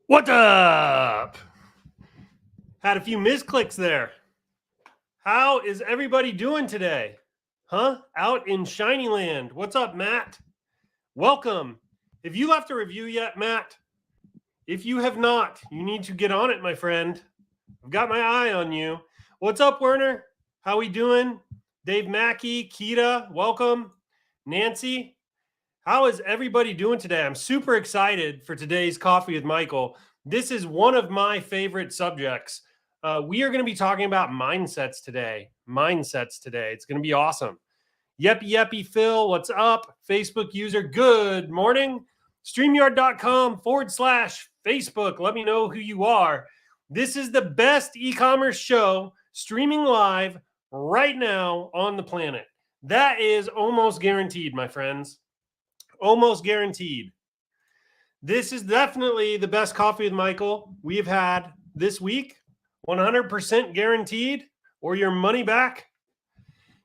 What up? Had a few misclicks there. How is everybody doing today? Out in Shiny Land. What's up, Matt? Welcome. Have you left a review yet, Matt? If you have not, you need to get on it, my friend. I've got my eye on you. What's up, Werner? How we doing? Dave Mackey, Keita, welcome. Nancy, how is everybody doing today? I'm super excited for today's Coffee with Michael. This is one of my favorite subjects. We are going to be talking about mindsets today. It's going to be awesome. Yeppy Phil, what's up? Facebook user, good morning. StreamYard.com/Facebook. Let me know who you are. This is the best e-commerce show streaming live right now on the planet. That is almost guaranteed, my friends. Almost guaranteed. This is definitely the best Coffee with Michael we've had this week. 100% guaranteed, or your money back.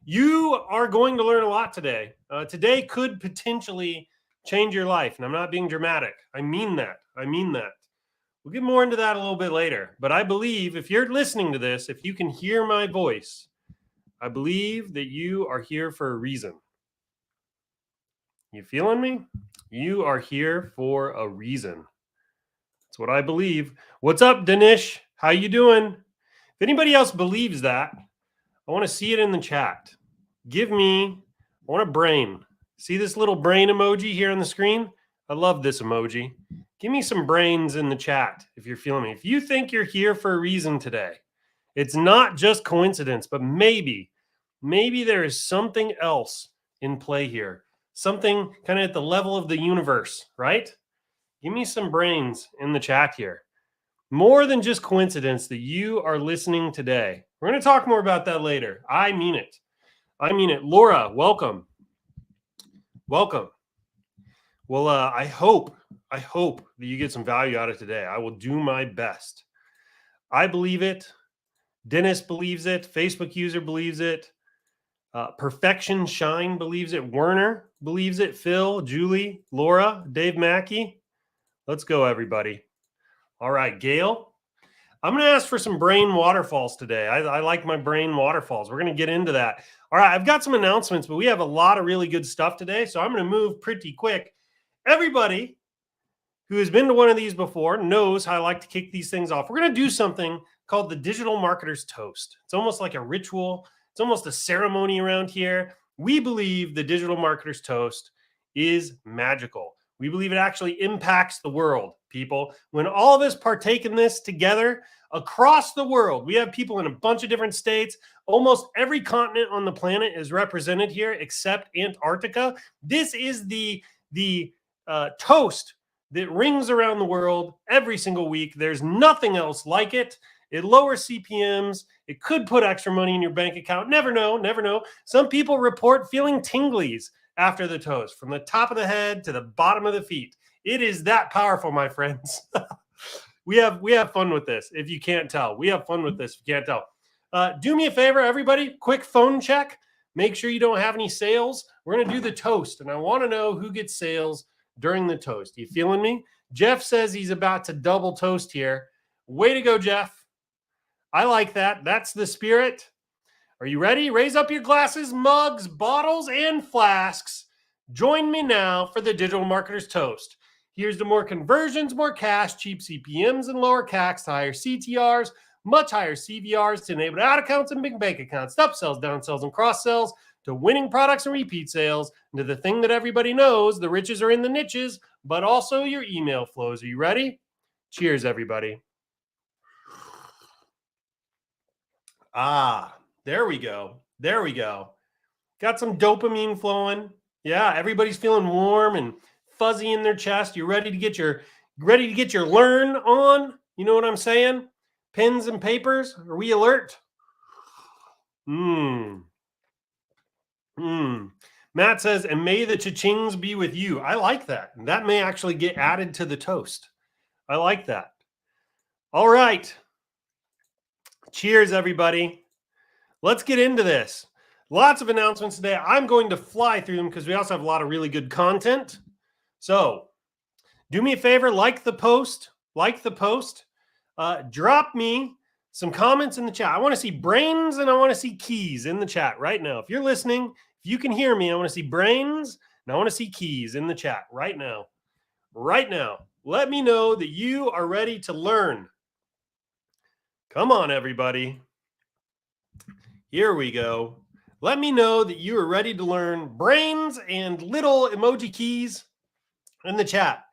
You are going to learn a lot today. Today could potentially change your life, and I'm not being dramatic. I mean that. We'll get more into that a little bit later. But I believe if you're listening to this, if you can hear my voice, I believe that you are here for a reason. You feeling me? You are here for a reason. That's what I believe. What's up, Danish? How you doing? If anybody else believes that, I want to see it in the chat. I want a brain. See this little brain emoji here on the screen? I love this emoji. Give me some brains in the chat if you're feeling me. If you think you're here for a reason today, it's not just coincidence, but maybe there is something else in play here. Something kind of at the level of the universe, right? Give me some brains in the chat here. More than just coincidence that you are listening today. We're going to talk more about that later. I mean it. Laura, welcome. Well, I hope that you get some value out of today. I will do my best. I believe it. Dennis believes it. Facebook user believes it. Perfection Shine believes it. Werner believes it. Phil, Julie, Laura, Dave Mackey. Let's go, everybody. All right, Gail. I'm going to ask for some brain waterfalls today. I like my brain waterfalls. We're going to get into that. All right, I've got some announcements, but we have a lot of really good stuff today, so I'm going to move pretty quick. Everybody who has been to one of these before knows how I like to kick these things off. We're going to do something called the Digital Marketer's Toast. It's almost like a ritual. It's almost a ceremony around here. We believe the Digital Marketer's Toast is magical. We believe it actually impacts the world, people. When all of us partake in this together across the world, we have people in a bunch of different states. Almost every continent on the planet is represented here except Antarctica. This is the toast that rings around the world every single week. There's nothing else like it. It lowers CPMs. It could put extra money in your bank account. Never know. Some people report feeling tinglies after the toast, from the top of the head to the bottom of the feet. It is that powerful, my friends. We have fun with this, if you can't tell. Do me a favor, everybody. Quick phone check. Make sure you don't have any sales. We're going to do the toast, and I want to know who gets sales during the toast. You feeling me? Jeff says he's about to double toast here. Way to go, Jeff. I like that. That's the spirit. Are you ready? Raise up your glasses, mugs, bottles, and flasks. Join me now for the Digital Marketer's Toast. Here's to more conversions, more cash, cheap CPMs, and lower CACs, to higher CTRs, much higher CVRs, to enable ad accounts and big bank accounts, upsells, downsells, and cross-sells, to winning products and repeat sales, and to the thing that everybody knows, the riches are in the niches, but also your email flows. Are you ready? Cheers, everybody. There we go. Got some dopamine flowing. Yeah, everybody's feeling warm and fuzzy in their chest. You ready to get your learn on? You know what I'm saying? Pens and papers. Are we alert? Matt says, and may the cha-chings be with you. I like that. That may actually get added to the toast. I like that. All right. Cheers, everybody. Let's get into this. Lots of announcements today. I'm going to fly through them because we also have a lot of really good content. So do me a favor, like the post, like the post. Drop me some comments in the chat. I want to see brains and I want to see keys in the chat right now. If you're listening, if you can hear me, I want to see brains and I want to see keys in the chat right now. Right now. Let me know that you are ready to learn. Come on, everybody. Here we go. Let me know that you are ready to learn brains and little emoji keys in the chat.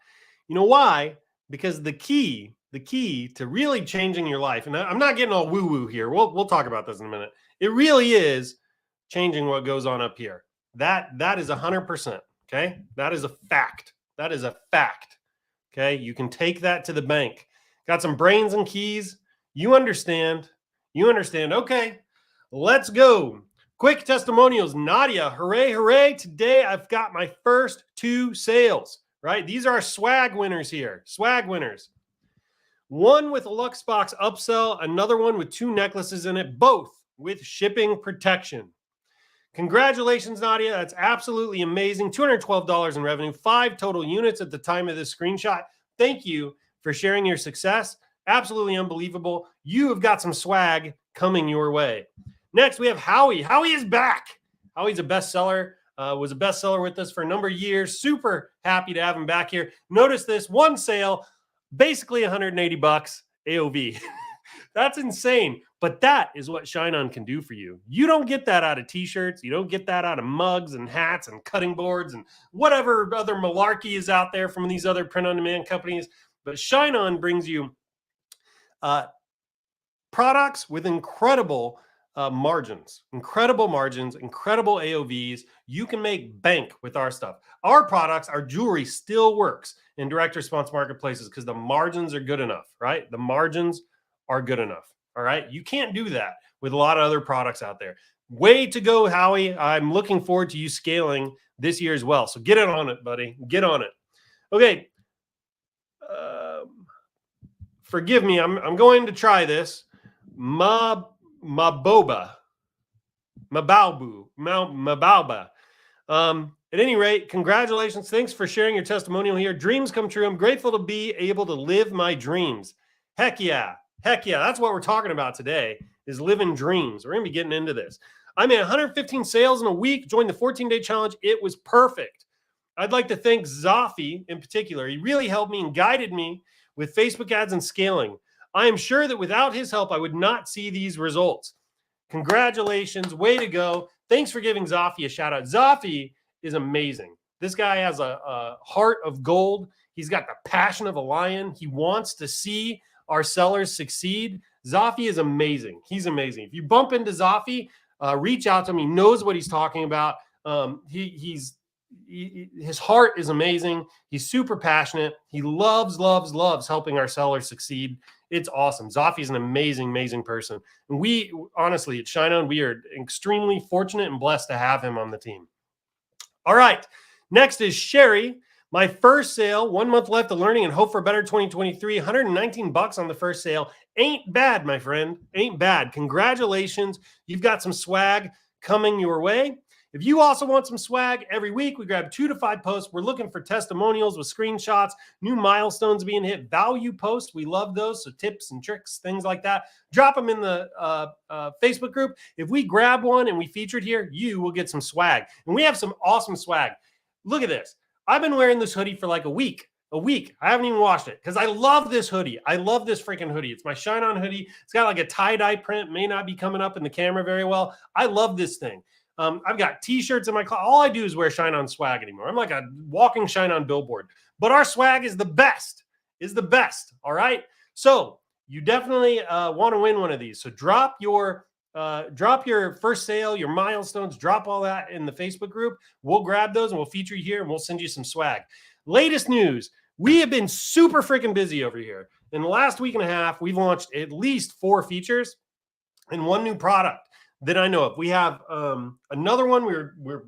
You know why? Because the key to really changing your life, and I'm not getting all woo-woo here. We'll talk about this in a minute. It really is changing what goes on up here. That is 100%. Okay, that is a fact. That is a fact. Okay, you can take that to the bank. Got some brains and keys. You understand. You understand. Okay, let's go. Quick testimonials. Nadia, hooray, hooray. Today I've got my first 2 sales, right? These are swag winners here. Swag winners. One with a Luxbox upsell, another one with 2 necklaces in it, both with shipping protection. Congratulations, Nadia. That's absolutely amazing. $212 in revenue, 5 total units at the time of this screenshot. Thank you for sharing your success. Absolutely unbelievable. You have got some swag coming your way. Next, we have Howie. Howie is back. Howie's a bestseller. Was a bestseller with us for a number of years. Super happy to have him back here. Notice this, 1 sale, basically $180 AOV. That's insane. But that is what ShineOn can do for you. You don't get that out of t-shirts. You don't get that out of mugs and hats and cutting boards and whatever other malarkey is out there from these other print-on-demand companies. But ShineOn brings you products with incredible margins, incredible AOVs. You can make bank with our stuff. Our products, our jewelry still works in direct response marketplaces because the margins are good enough, right? The margins are good enough. All right. You can't do that with a lot of other products out there. Way to go, Howie. I'm looking forward to you scaling this year as well. So get on it, buddy. Get on it. Okay. Forgive me. I'm going to try this. Mabauba. At any rate, congratulations. Thanks for sharing your testimonial here. Dreams come true. I'm grateful to be able to live my dreams. Heck yeah. Heck yeah. That's what we're talking about today is living dreams. We're going to be getting into this. I made 115 sales in a week, joined the 14-day challenge. It was perfect. I'd like to thank Zafi in particular. He really helped me and guided me with Facebook ads and scaling. I am sure that without his help, I would not see these results. Congratulations. Way to go. Thanks for giving Zafi a shout out. Zafi is amazing. This guy has a heart of gold. He's got the passion of a lion. He wants to see our sellers succeed. Zafi is amazing. He's amazing. If you bump into Zafi, reach out to him. He knows what he's talking about. His heart is amazing. He's super passionate. He loves helping our sellers succeed. It's awesome. Zafi is an amazing person. And we, honestly, at ShineOn, we are extremely fortunate and blessed to have him on the team. All right. Next is Sherry. My first sale, 1 month left of learning and hope for a better 2023. $119 on the first sale. Ain't bad, my friend. Ain't bad. Congratulations. You've got some swag coming your way. If you also want some swag, every week we grab 2 to 5 posts. We're looking for testimonials with screenshots, new milestones being hit, value posts. We love those. So tips and tricks, things like that. Drop them in the Facebook group. If we grab one and we feature it here, you will get some swag. And we have some awesome swag. Look at this. I've been wearing this hoodie for like a week. I haven't even washed it because I love this hoodie. I love this freaking hoodie. It's my ShineOn hoodie. It's got like a tie-dye print. May not be coming up in the camera very well. I love this thing. I've got t-shirts in my closet. All I do is wear ShineOn swag anymore. I'm like a walking ShineOn billboard. But our swag is the best. All right. So you definitely want to win one of these. So drop your first sale, your milestones, drop all that in the Facebook group. We'll grab those and we'll feature you here and we'll send you some swag. Latest news. We have been super freaking busy over here. In the last week and a half, we've launched at least 4 features and 1 new product that I know of. We have another one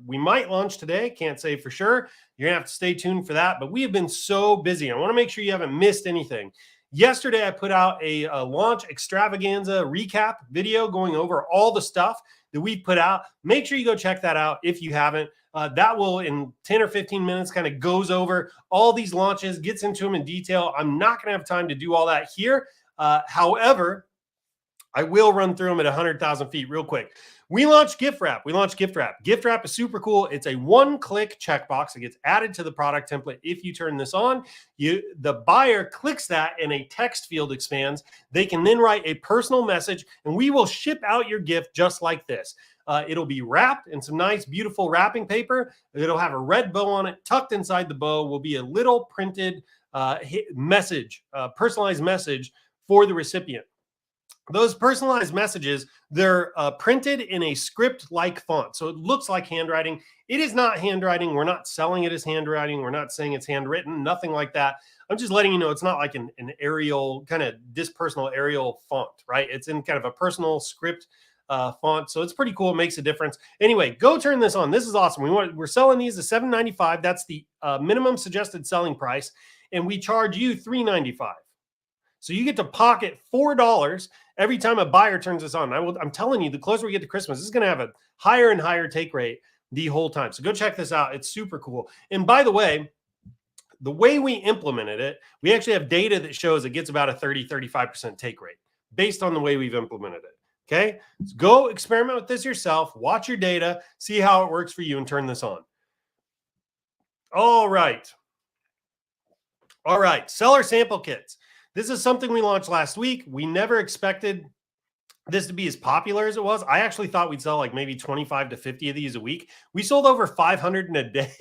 we might launch today. Can't say for sure. You're going to have to stay tuned for that. But we have been so busy. I want to make sure you haven't missed anything. Yesterday, I put out a launch extravaganza recap video going over all the stuff that we put out. Make sure you go check that out if you haven't. That will, in 10 or 15 minutes, kind of goes over all these launches, gets into them in detail. I'm not going to have time to do all that here. However, I will run through them at 100,000 feet real quick. We launched gift wrap. Gift wrap is super cool. It's a one-click checkbox. It gets added to the product template. If you turn this on, the buyer clicks that and a text field expands. They can then write a personal message, and we will ship out your gift just like this. It'll be wrapped in some nice, beautiful wrapping paper. It'll have a red bow on it. Tucked inside the bow will be a little printed message, personalized message for the recipient. Those personalized messages, they're printed in a script-like font. So it looks like handwriting. It is not handwriting. We're not selling it as handwriting. We're not saying it's handwritten, nothing like that. I'm just letting you know it's not like an Arial, kind of dispersonal Arial font, right? It's in kind of a personal script font. So it's pretty cool. It makes a difference. Anyway, go turn this on. This is awesome. We're selling these at $7.95. That's the minimum suggested selling price. And we charge you $3.95. So you get to pocket $4 every time a buyer turns this on. I'm telling you, the closer we get to Christmas, this is going to have a higher and higher take rate the whole time. So go check this out. It's super cool. And by the way we implemented it, we actually have data that shows it gets about a 35% take rate based on the way we've implemented it. Okay. So go experiment with this yourself, watch your data, see how it works for you, and turn this on. All right. Seller sample kits. This is something we launched last week. We never expected this to be as popular as it was. I actually thought we'd sell like maybe 25 to 50 of these a week. We sold over 500 in a day.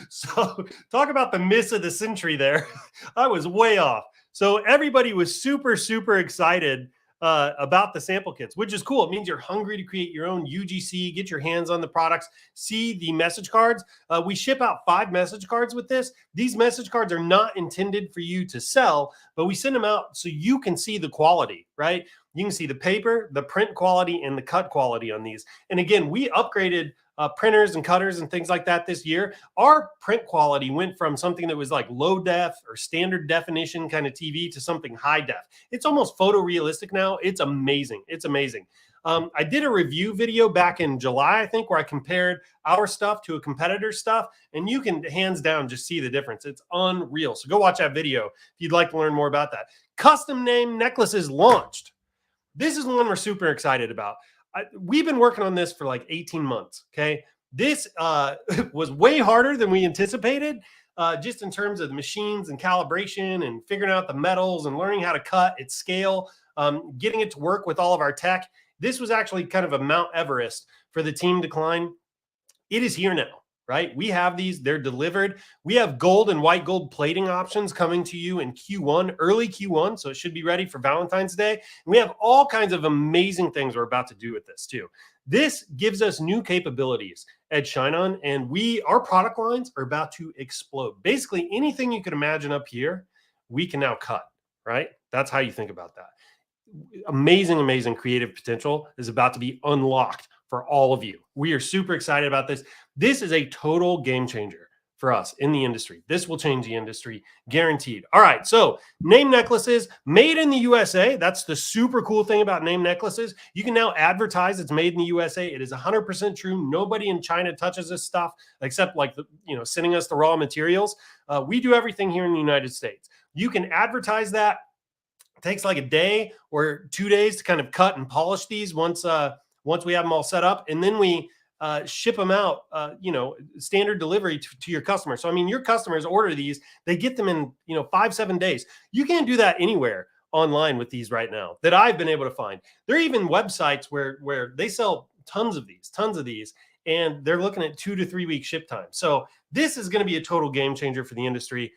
So talk about the miss of the century there. I was way off. So everybody was super, super excited about the sample kits, which is cool. It means you're hungry to create your own UGC, get your hands on the products, see the message cards. We ship out 5 message cards with this. These message cards are not intended for you to sell, but we send them out so you can see the quality, right? You can see the paper, the print quality, and the cut quality on these. And again, we upgraded printers and cutters and things like that this year. Our print quality went from something that was like low def or standard definition kind of TV to something high def. It's almost photorealistic now. It's amazing. It's amazing. I did a review video back in July, I think, where I compared our stuff to a competitor's stuff, and you can hands down just see the difference. It's unreal. So go watch that video if you'd like to learn more about that. Custom name necklaces launched. This is one we're super excited about. We've been working on this for like 18 months. Okay. This was way harder than we anticipated, just in terms of the machines and calibration and figuring out the metals and learning how to cut at scale, getting it to work with all of our tech. This was actually kind of a Mount Everest for the team to climb. It is here now, right? We have these, they're delivered. We have gold and white gold plating options coming to you in Q1, early Q1. So it should be ready for Valentine's Day. And we have all kinds of amazing things we're about to do with this too. This gives us new capabilities at ShineOn, and our product lines are about to explode. Basically anything you could imagine up here, we can now cut, right? That's how you think about that. Amazing, amazing creative potential is about to be unlocked for all of you. We are super excited about this. This is a total game changer for us in the industry. This will change the industry, guaranteed. All right, so name necklaces made in the USA. That's the super cool thing about name necklaces. You can now advertise it's made in the USA. It is 100% true. Nobody in China touches this stuff except like sending us the raw materials. We do everything here in the United States. You can advertise that. It takes like a day or 2 days to kind of cut and polish these once we have them all set up, and then we ship them out, standard delivery to your customer. So, I mean, your customers order these, they get them in, 5-7 days. You can't do that anywhere online with these right now that I've been able to find. There are even websites where they sell tons of these, and they're looking at 2 to 3 week ship time. So this is going to be a total game changer for the industry.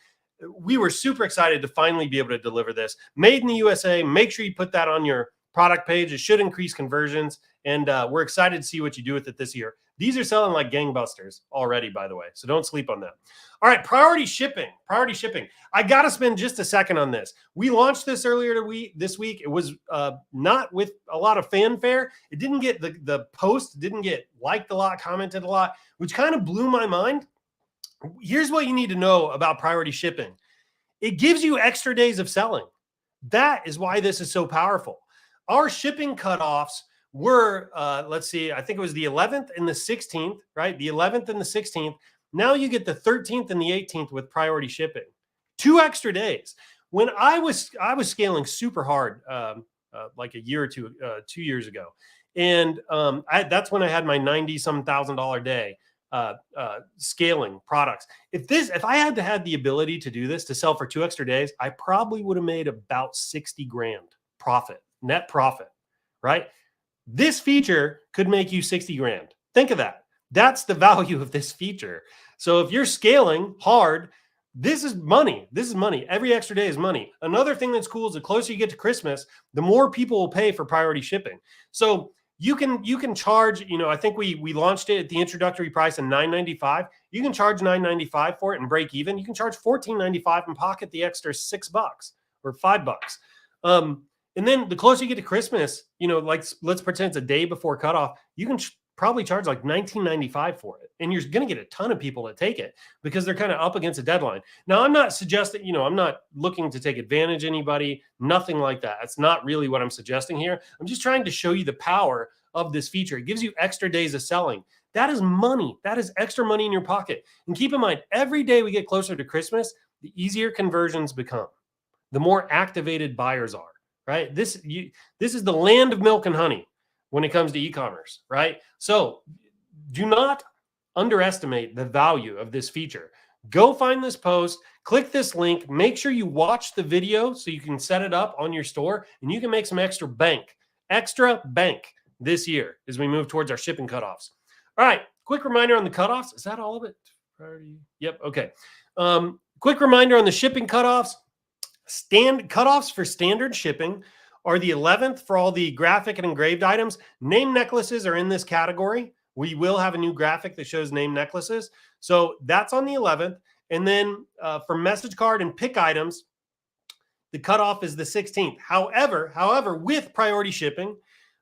We were super excited to finally be able to deliver this. Made in the USA. Make sure you put that on your product page. It should increase conversions, and we're excited to see what you do with it this year. These are selling like gangbusters already, by the way, so don't sleep on them. All right, priority shipping. I got to spend just a second on this. We launched this earlier this week. It was not with a lot of fanfare. It didn't get the post, didn't get liked a lot, commented a lot, which kind of blew my mind. Here's what you need to know about priority shipping. It gives you extra days of selling. That is why this is so powerful. Our shipping cutoffs were, let's see, I think it was the 11th and the 16th, right? The 11th and the 16th. Now you get the 13th and the 18th with priority shipping. 2 extra days. When I was scaling super hard, like a year or 2 years ago, and that's when I had my $90-some thousand day scaling products. If I had the ability to do this, to sell for 2 extra days, I probably would have made about 60 grand profit, net profit, right? This feature could make you 60 grand. Think of that. That's the value of this feature. So if you're scaling hard, this is money. This is money. Every extra day is money. Another thing that's cool is the closer you get to Christmas, the more people will pay for priority shipping. So you can charge, I think we launched it at the introductory price of $9.95. You can charge $9.95 for it and break even. You can charge $14.95 and pocket the extra $6 or $5. And then the closer you get to Christmas, like let's pretend it's a day before cutoff, you can probably charge like $19.95 for it. And you're going to get a ton of people to take it because they're kind of up against a deadline. Now, I'm not suggesting, I'm not looking to take advantage of anybody, nothing like that. That's not really what I'm suggesting here. I'm just trying to show you the power of this feature. It gives you extra days of selling. That is money. That is extra money in your pocket. And keep in mind, every day we get closer to Christmas, the easier conversions become, the more activated buyers are. Right? This is the land of milk and honey when it comes to e-commerce, right? So do not underestimate the value of this feature. Go find this post, click this link, make sure you watch the video so you can set it up on your store and you can make some extra bank this year as we move towards our shipping cutoffs. All right, quick reminder on the cutoffs. Is that all of it? Yep, okay. Quick reminder on the shipping cutoffs. Cutoffs for standard shipping are the 11th for all the graphic and engraved items. Name necklaces are in this category. We will have a new graphic that shows name necklaces. So that's on the 11th. And then for message card and pick items, the cutoff is the 16th. However, with priority shipping,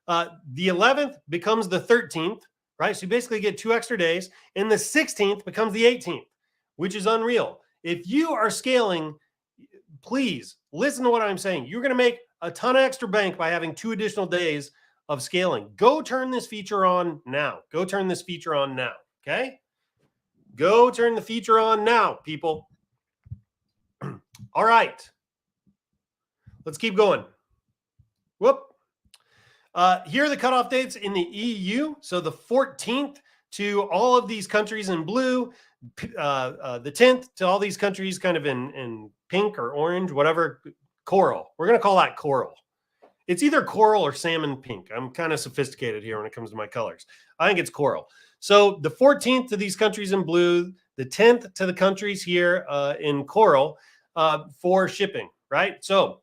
the 11th becomes the 13th, right? So you basically get 2 extra days. And the 16th becomes the 18th, which is unreal. If you are scaling, please listen to what I'm saying. You're going to make a ton of extra bank by having 2 additional days of scaling. Go turn this feature on now. Go turn this feature on now. Okay? Go turn the feature on now, people. All right. Let's keep going. Whoop. Here are the cutoff dates in the EU. So the 14th to all of these countries in blue, the 10th to all these countries kind of in pink or orange, whatever, coral. We're going to call that coral. It's either coral or salmon pink. I'm kind of sophisticated here when it comes to my colors. I think it's coral. So the 14th to these countries in blue, the 10th to the countries here in coral for shipping, right? So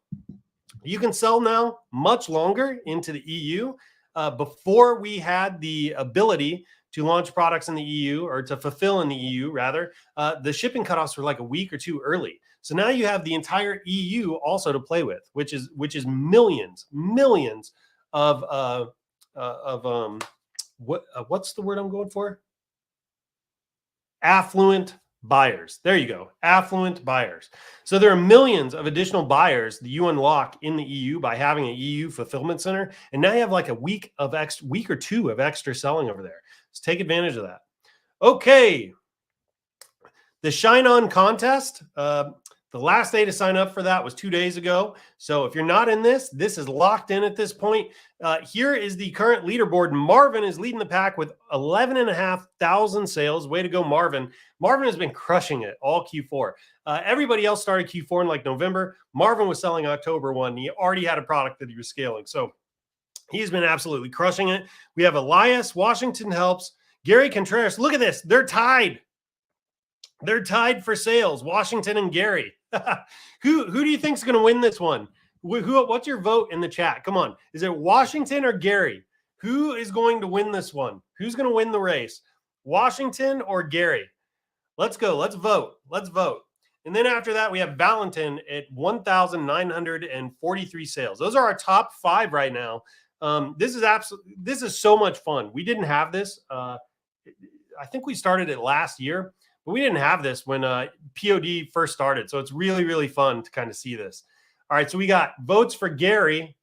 you can sell now much longer into the EU. Before we had the ability to launch products in the EU, or to fulfill in the EU rather, the shipping cutoffs were like a week or two early. So now you have the entire EU also to play with, which is millions of what's the word I'm going for? Affluent buyers. There you go. Affluent buyers. So there are millions of additional buyers that you unlock in the EU by having an EU fulfillment center. And now you have like a week or two of extra selling over there. So take advantage of that. Okay. The ShineOn contest. The last day to sign up for that was 2 days ago. So if you're not in this is locked in at this point. Here is the current leaderboard. Marvin is leading the pack with 11,500 sales. Way to go, Marvin. Marvin has been crushing it all Q4. Everybody else started Q4 in like November. Marvin was selling October 1. He already had a product that he was scaling. So he's been absolutely crushing it. We have Elias, Washington helps. Gary Contreras, look at this. They're tied. They're tied for sales, Washington and Gary. Who do you think is going to win this one? What's your vote in the chat? Come on. Is it Washington or Gary? Who is going to win this one? Who's going to win the race? Washington or Gary? Let's go. Let's vote. Let's vote. And then after that, we have Valentin at 1,943 sales. Those are our top 5 right now. This is so much fun. We didn't have this. I think we started it last year. But we didn't have this when POD first started. So it's really, really fun to kind of see this. All right, so we got votes for Gary.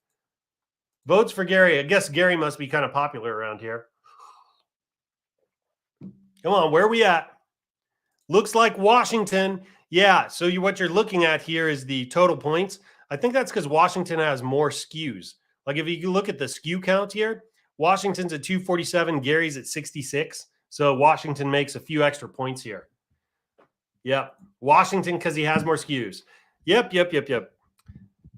Votes for Gary. I guess Gary must be kind of popular around here. Come on, where are we at? Looks like Washington. Yeah, so what you're looking at here is the total points. I think that's because Washington has more SKUs. Like if you look at the SKU count here, Washington's at 247, Gary's at 66. So Washington makes a few extra points here. Yep, Washington because he has more SKUs. Yep.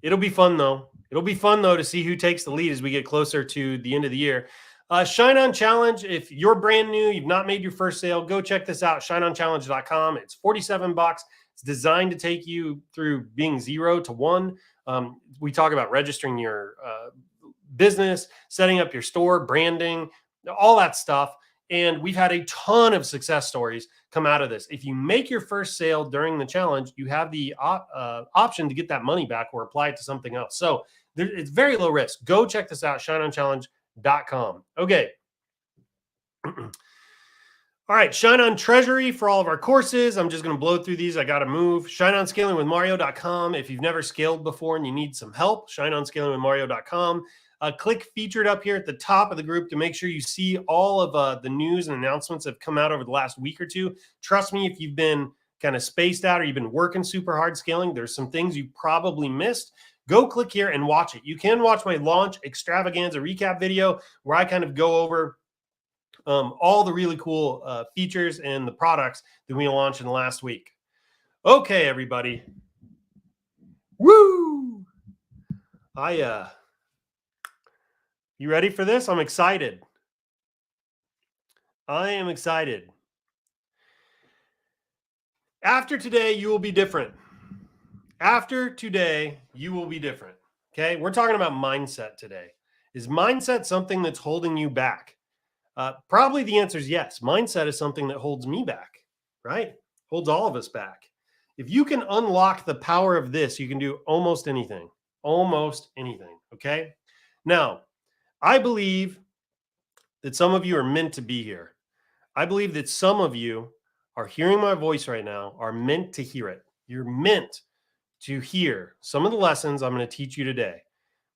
It'll be fun though. It'll be fun though to see who takes the lead as we get closer to the end of the year. ShineOn Challenge. If you're brand new, you've not made your first sale, go check this out, ShineOnChallenge.com. It's $47. It's designed to take you through being 0 to 1. We talk about registering your business, setting up your store, branding, all that stuff. And we've had a ton of success stories come out of this. If you make your first sale during the challenge, you have the option to get that money back or apply it to something else. So it's very low risk. Go check this out, ShineOnChallenge.com. Okay. All right, ShineOn Treasury for all of our courses. I'm just going to blow through these. I got to move. ShineOnScalingWithMario.com. If you've never scaled before and you need some help, ShineOnScalingWithMario.com. Click featured up here at the top of the group to make sure you see all of the news and announcements that have come out over the last week or two. Trust me, if you've been kind of spaced out or you've been working super hard scaling, there's some things you probably missed. Go click here and watch it. You can watch my launch extravaganza recap video where I kind of go over all the really cool features and the products that we launched in the last week. Okay, everybody. Woo! You ready for this? I'm excited. I am excited. After today, you will be different. After today, you will be different. Okay, we're talking about mindset today. Is mindset something that's holding you back? Probably the answer is yes. Mindset is something that holds me back, right? Holds all of us back. If you can unlock the power of this, you can do almost anything. Almost anything, okay? Now, I believe that some of you are meant to be here. I believe that some of you are hearing my voice right now, are meant to hear it. You're meant to hear some of the lessons I'm going to teach you today.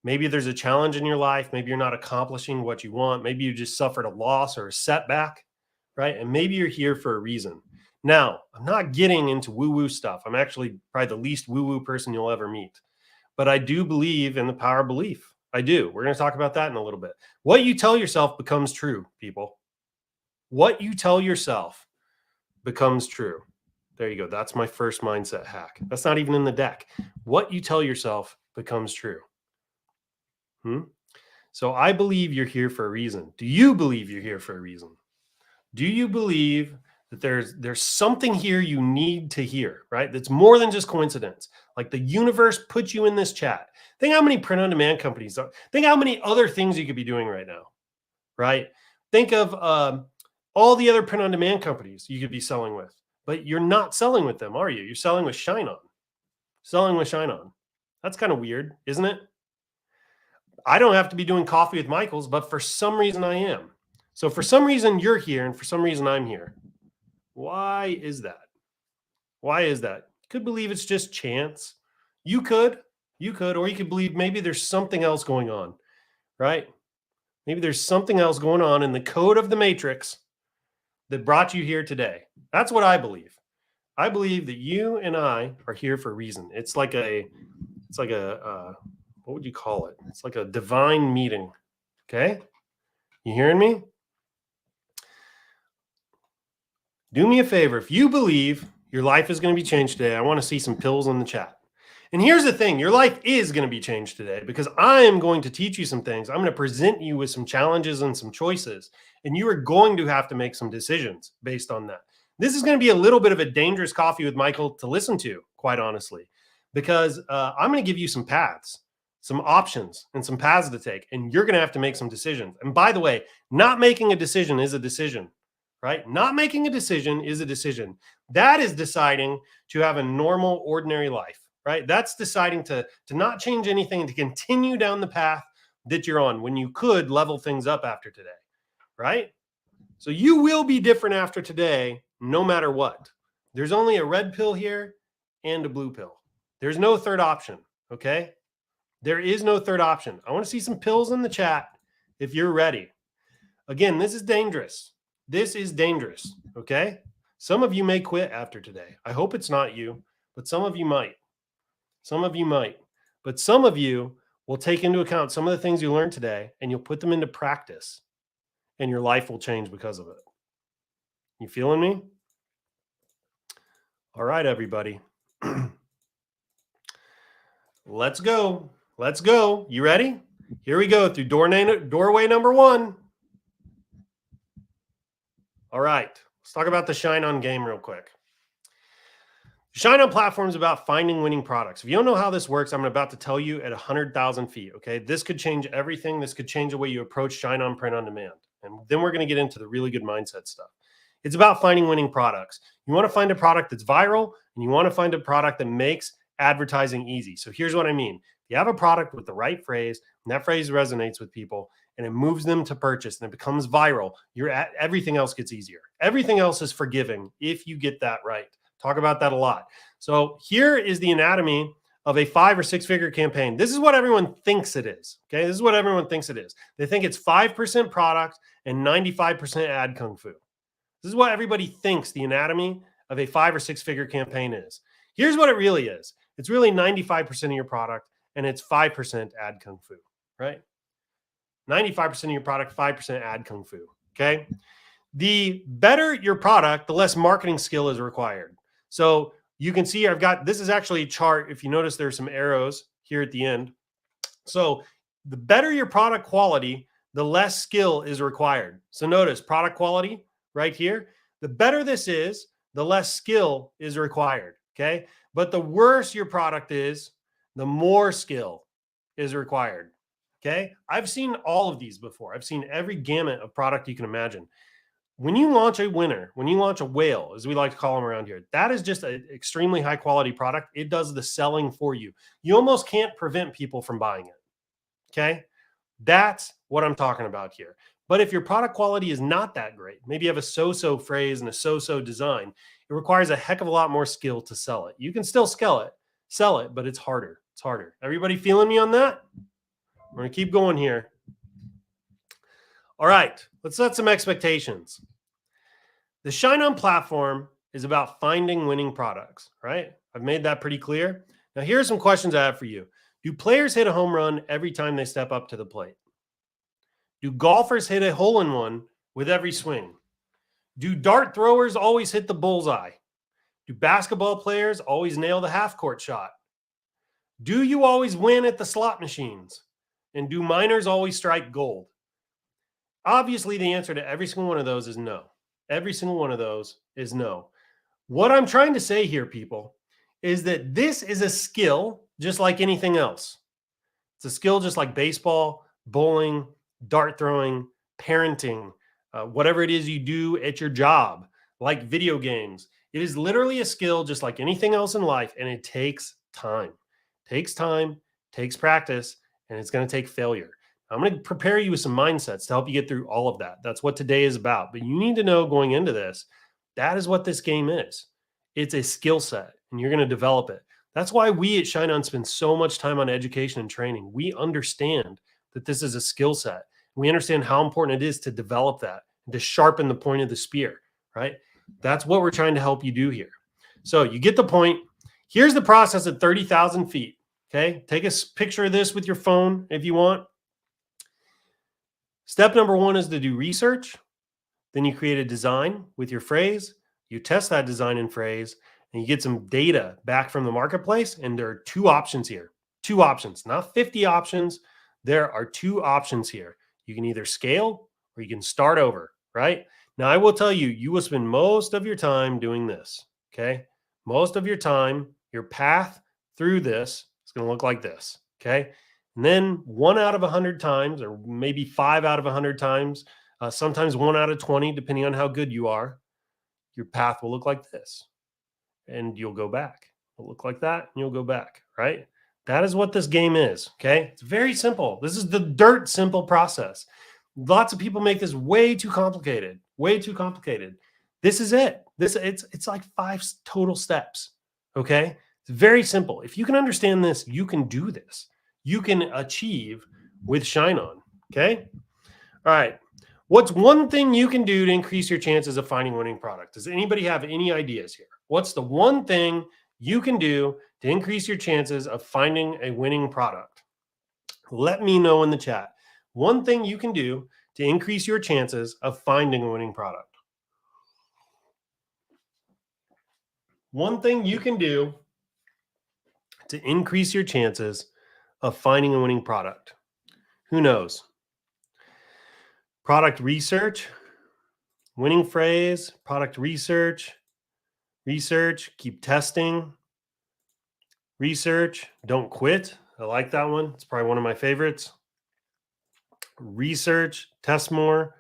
Maybe there's a challenge in your life. Maybe you're not accomplishing what you want. Maybe you just suffered a loss or a setback, right? And maybe you're here for a reason. Now, I'm not getting into woo-woo stuff. I'm actually probably the least woo-woo person you'll ever meet. But I do believe in the power of belief. I do. We're going to talk about that in a little bit. What you tell yourself becomes true, people. What you tell yourself becomes true. There you go. That's my first mindset hack. That's not even in the deck. What you tell yourself becomes true. So I believe you're here for a reason. Do you believe you're here for a reason? Do you believe that there's something here you need to hear, right? That's more than just coincidence. Like the universe put you in this chat. Think how many print-on-demand companies are. Think how many other things you could be doing right now, right? Think of all the other print-on-demand companies you could be selling with, but you're not selling with them, are you? You're selling with ShineOn. Selling with ShineOn. That's kind of weird, isn't it? I don't have to be doing coffee with Michaels, but for some reason I am. So for some reason you're here and for some reason I'm here. Why is that? Why is that? You could believe it's just chance. You could, or you could believe maybe there's something else going on, right? Maybe there's something else going on in the code of the matrix that brought you here today. That's what I believe. I believe that you and I are here for a reason. It's like a what would you call it? It's like a divine meeting. Okay. You hearing me? Do me a favor. If you believe your life is going to be changed today, I want to see some pills in the chat. And here's the thing. Your life is going to be changed today because I am going to teach you some things. I'm going to present you with some challenges and some choices. And you are going to have to make some decisions based on that. This is going to be a little bit of a dangerous coffee with Michael to listen to, quite honestly, because I'm going to give you some paths, some options and some paths to take, and you're going to have to make some decisions. And by the way, not making a decision is a decision, right? Not making a decision is a decision. That is deciding to have a normal, ordinary life, right? That's deciding to not change anything and to continue down the path that you're on when you could level things up after today, right? So you will be different after today, no matter what. There's only a red pill here and a blue pill. There's no third option, okay? There is no third option. I want to see some pills in the chat if you're ready. Again, this is dangerous. This is dangerous, okay? Some of you may quit after today. I hope it's not you, but some of you might. Some of you might. But some of you will take into account some of the things you learned today and you'll put them into practice and your life will change because of it. You feeling me? All right, everybody. Let's go. Let's go. You ready? Here we go through doorway number 1. All right. Let's talk about the ShineOn game real quick. ShineOn platform is about finding winning products. If you don't know how this works, I'm about to tell you at 100,000 feet. Okay. This could change everything. This could change the way you approach ShineOn print on demand. And then we're going to get into the really good mindset stuff. It's about finding winning products. You want to find a product that's viral and you want to find a product that makes advertising easy. So here's what I mean. If you have a product with the right phrase and that phrase resonates with people and it moves them to purchase and it becomes viral, everything else gets easier. Everything else is forgiving if you get that right. Talk about that a lot. So here is the anatomy of a 5 or 6 figure campaign. This is what everyone thinks it is. Okay. This is what everyone thinks it is. They think it's 5% product and 95% ad kung fu. This is what everybody thinks the anatomy of a 5 or 6 figure campaign is. Here's what it really is. It's really 95% of your product and it's 5% ad kung fu, right? 95% of your product, 5% ad kung fu. Okay. The better your product, the less marketing skill is required. So you can see this is actually a chart. If you notice, there's some arrows here at the end. So the better your product quality, the less skill is required. So notice product quality right here. The better this is, the less skill is required. Okay. But the worse your product is, the more skill is required. Okay. I've seen all of these before. I've seen every gamut of product you can imagine. When you launch a winner, when you launch a whale, as we like to call them around here, that is just an extremely high quality product. It does the selling for you. You almost can't prevent people from buying it. Okay. That's what I'm talking about here. But if your product quality is not that great, maybe you have a so-so phrase and a so-so design, it requires a heck of a lot more skill to sell it. You can still sell it, but it's harder. It's harder. Everybody feeling me on that? We're going to keep going here. All right, let's set some expectations. The ShineOn platform is about finding winning products, right? I've made that pretty clear. Now, here are some questions I have for you. Do players hit a home run every time they step up to the plate? Do golfers hit a hole-in-one with every swing? Do dart throwers always hit the bullseye? Do basketball players always nail the half-court shot? Do you always win at the slot machines? And do miners always strike gold? Obviously, the answer to every single one of those is no. Every single one of those is no. What I'm trying to say here, people, is that this is a skill just like anything else. It's a skill just like baseball, bowling, dart throwing, parenting, whatever it is you do at your job, like video games. It is literally a skill just like anything else in life, and it takes time. Takes time, takes practice, and it's going to take failure. I'm going to prepare you with some mindsets to help you get through all of that. That's what today is about. But you need to know going into this, that is what this game is. It's a skill set, and you're going to develop it. That's why we at ShineOn spend so much time on education and training. We understand that this is a skill set. We understand how important it is to develop that, and to sharpen the point of the spear, right? That's what we're trying to help you do here. So you get the point. Here's the process at 30,000 feet, okay? Take a picture of this with your phone if you want. Step number 1 is to do research. Then you create a design with your phrase. You test that design and phrase, and you get some data back from the marketplace. And there are 2 options here. 2 options, not 50 options. There are 2 options here. You can either scale or you can start over, right? Now, I will tell you, you will spend most of your time doing this, okay? Most of your time, your path through this is going to look like this, okay? And then 1 out of 100 times, or maybe 5 out of 100 times, sometimes 1 out of 20, depending on how good you are, your path will look like this. And you'll go back. It'll look like that, and you'll go back, right? That is what this game is, okay? It's very simple. This is the dirt simple process. Lots of people make this way too complicated, way too complicated. This is it. It's like 5 total steps, okay? It's very simple. If you can understand this, you can do this. you can achieve with ShineOn. Okay. All right. What's one thing you can do to increase your chances of finding a winning product? Does anybody have any ideas here? What's the one thing you can do to increase your chances of finding a winning product? Let me know in the chat. One thing you can do to increase your chances of finding a winning product. One thing you can do to increase your chances of finding a winning product. Who knows? Product research, winning phrase, product research, keep testing, research, don't quit. I like that one. It's probably one of my favorites. Research, test more,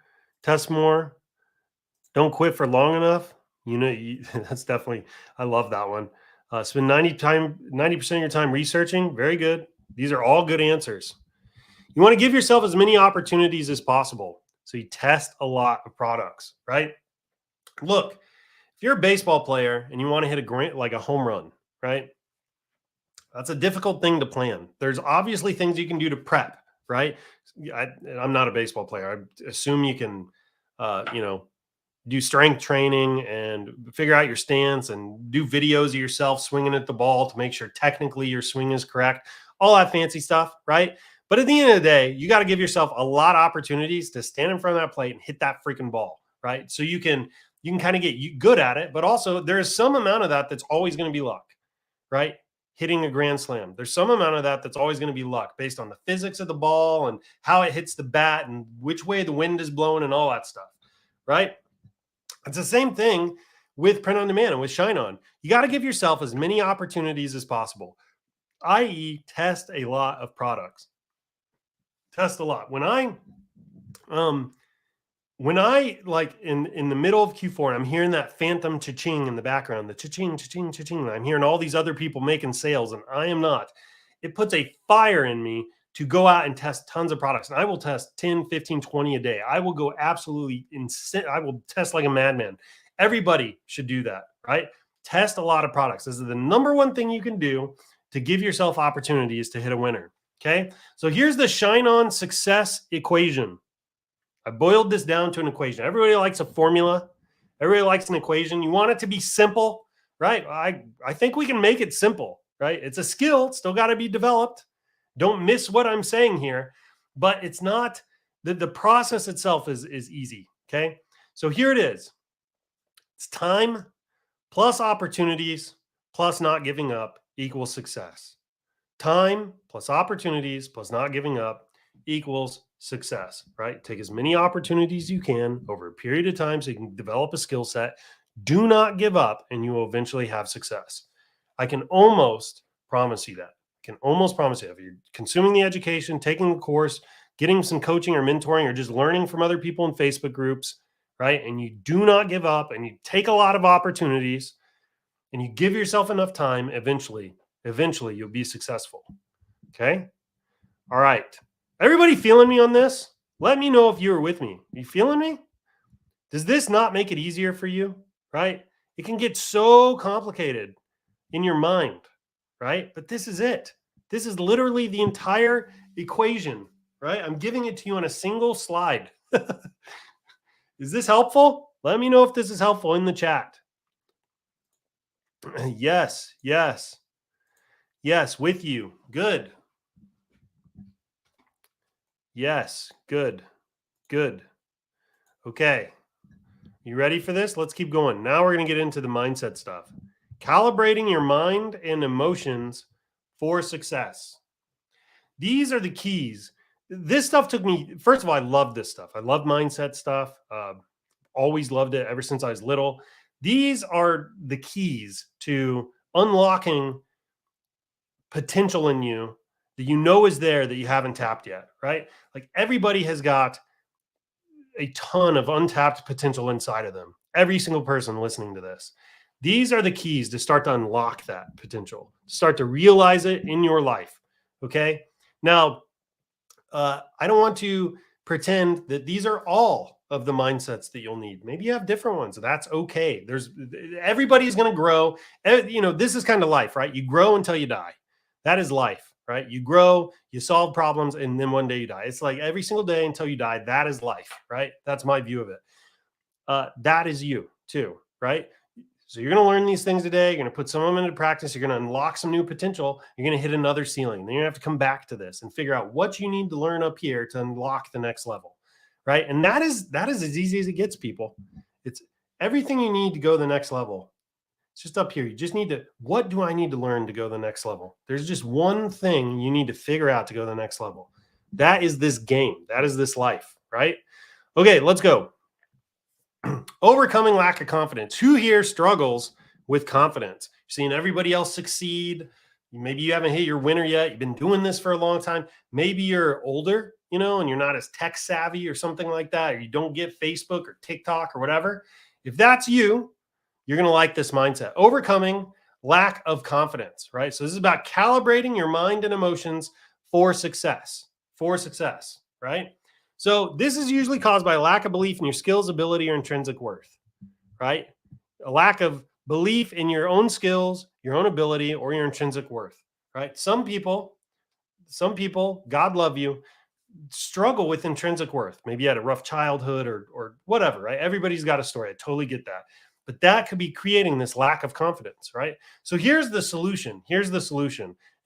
don't quit for long enough. That's definitely, I love that one. Spend 90% of your time researching. Very good. These are all good answers. You want to give yourself as many opportunities as possible. So you test a lot of products, right? Look, if you're a baseball player and you want to hit a home run, right? That's a difficult thing to plan. There's obviously things you can do to prep, right? I'm not a baseball player. I assume you can, do strength training and figure out your stance and do videos of yourself swinging at the ball to make sure technically your swing is correct. All that fancy stuff, right? But at the end of the day, you got to give yourself a lot of opportunities to stand in front of that plate and hit that freaking ball, right? So you can kind of get good at it, but also there is some amount of that that's always going to be luck, right? Hitting a grand slam. There's some amount of that that's always going to be luck based on the physics of the ball and how it hits the bat and which way the wind is blowing and all that stuff, right? It's the same thing with print on demand and with ShineOn. You got to give yourself as many opportunities as possible, i.e. test a lot of products. Test a lot. When I like in the middle of Q4 and I'm hearing that phantom cha-ching in the background, the cha-ching, cha-ching, cha-ching, I'm hearing all these other people making sales and I am not. It puts a fire in me to go out and test tons of products. And I will test 10, 15, 20 a day. I will go absolutely insane. I will test like a madman. Everybody should do that, right? Test a lot of products. This is the number one thing you can do to give yourself opportunities to hit a winner. Okay. So here's the ShineOn success equation. I boiled this down to an equation. Everybody likes a formula. Everybody likes an equation. You want it to be simple, right? I think we can make it simple, right? It's a skill. It's still got to be developed. Don't miss what I'm saying here, but it's not the process itself is easy. Okay. So here it is. It's time plus opportunities plus not giving up equals success. Time plus opportunities plus not giving up equals success, right? Take as many opportunities as you can over a period of time so you can develop a skill set. Do not give up and you will eventually have success. I can almost promise you that. If you're consuming the education, taking the course, getting some coaching or mentoring, or just learning from other people in Facebook groups, right? And you do not give up and you take a lot of opportunities and you give yourself enough time, eventually you'll be successful. Okay. All right. Everybody feeling me on this? Let me know if you are with me. Are you feeling me? Does this not make it easier for you? Right? It can get so complicated in your mind, right? But this is it. This is literally the entire equation, right? I'm giving it to you on a single slide. Is this helpful? Let me know if this is helpful in the chat. Yes, with you. Good. Yes, good. Okay. You ready for this? Let's keep going. Now we're going to get into the mindset stuff. Calibrating your mind and emotions for success. These are the keys. This stuff took me, first of all, I love this stuff. I love mindset stuff. Always loved it ever since I was little. These are the keys to unlocking potential in you that you know is there that you haven't tapped yet, right? Like everybody has got a ton of untapped potential inside of them. Every single person listening to this. These are the keys to start to unlock that potential, start to realize it in your life. Okay. Now, I don't want to pretend that these are all of the mindsets that you'll need. Maybe you have different ones. That's okay. Everybody's going to grow. This is kind of life, right? You grow until you die. That is life, right? You grow, you solve problems, and then one day you die. It's like every single day until you die. That is life, right? That's my view of it. That is you too, right? So you're going to learn these things today. You're going to put some of them into practice. You're going to unlock some new potential. You're going to hit another ceiling. Then you're going to have to come back to this and figure out what you need to learn up here to unlock the next level, right? And that is as easy as it gets, people. It's everything you need to go to the next level. It's just up here. You just need to, what do I need to learn to go to the next level? There's just one thing you need to figure out to go to the next level. That is this game. That is this life, right? Okay, let's go. Overcoming lack of confidence. Who here struggles with confidence? You're seeing everybody else succeed. Maybe you haven't hit your winner yet. You've been doing this for a long time. Maybe you're older, and you're not as tech savvy or something like that, or you don't get Facebook or TikTok or whatever. If that's you, you're going to like this mindset. Overcoming lack of confidence, right? So this is about calibrating your mind and emotions for success, right? So this is usually caused by a lack of belief in your skills, ability, or intrinsic worth, right? A lack of belief in your own skills, your own ability, or your intrinsic worth, right? Some people, God love you, struggle with intrinsic worth. Maybe you had a rough childhood or whatever, right? Everybody's got a story. I totally get that. But that could be creating this lack of confidence, right? So here's the solution.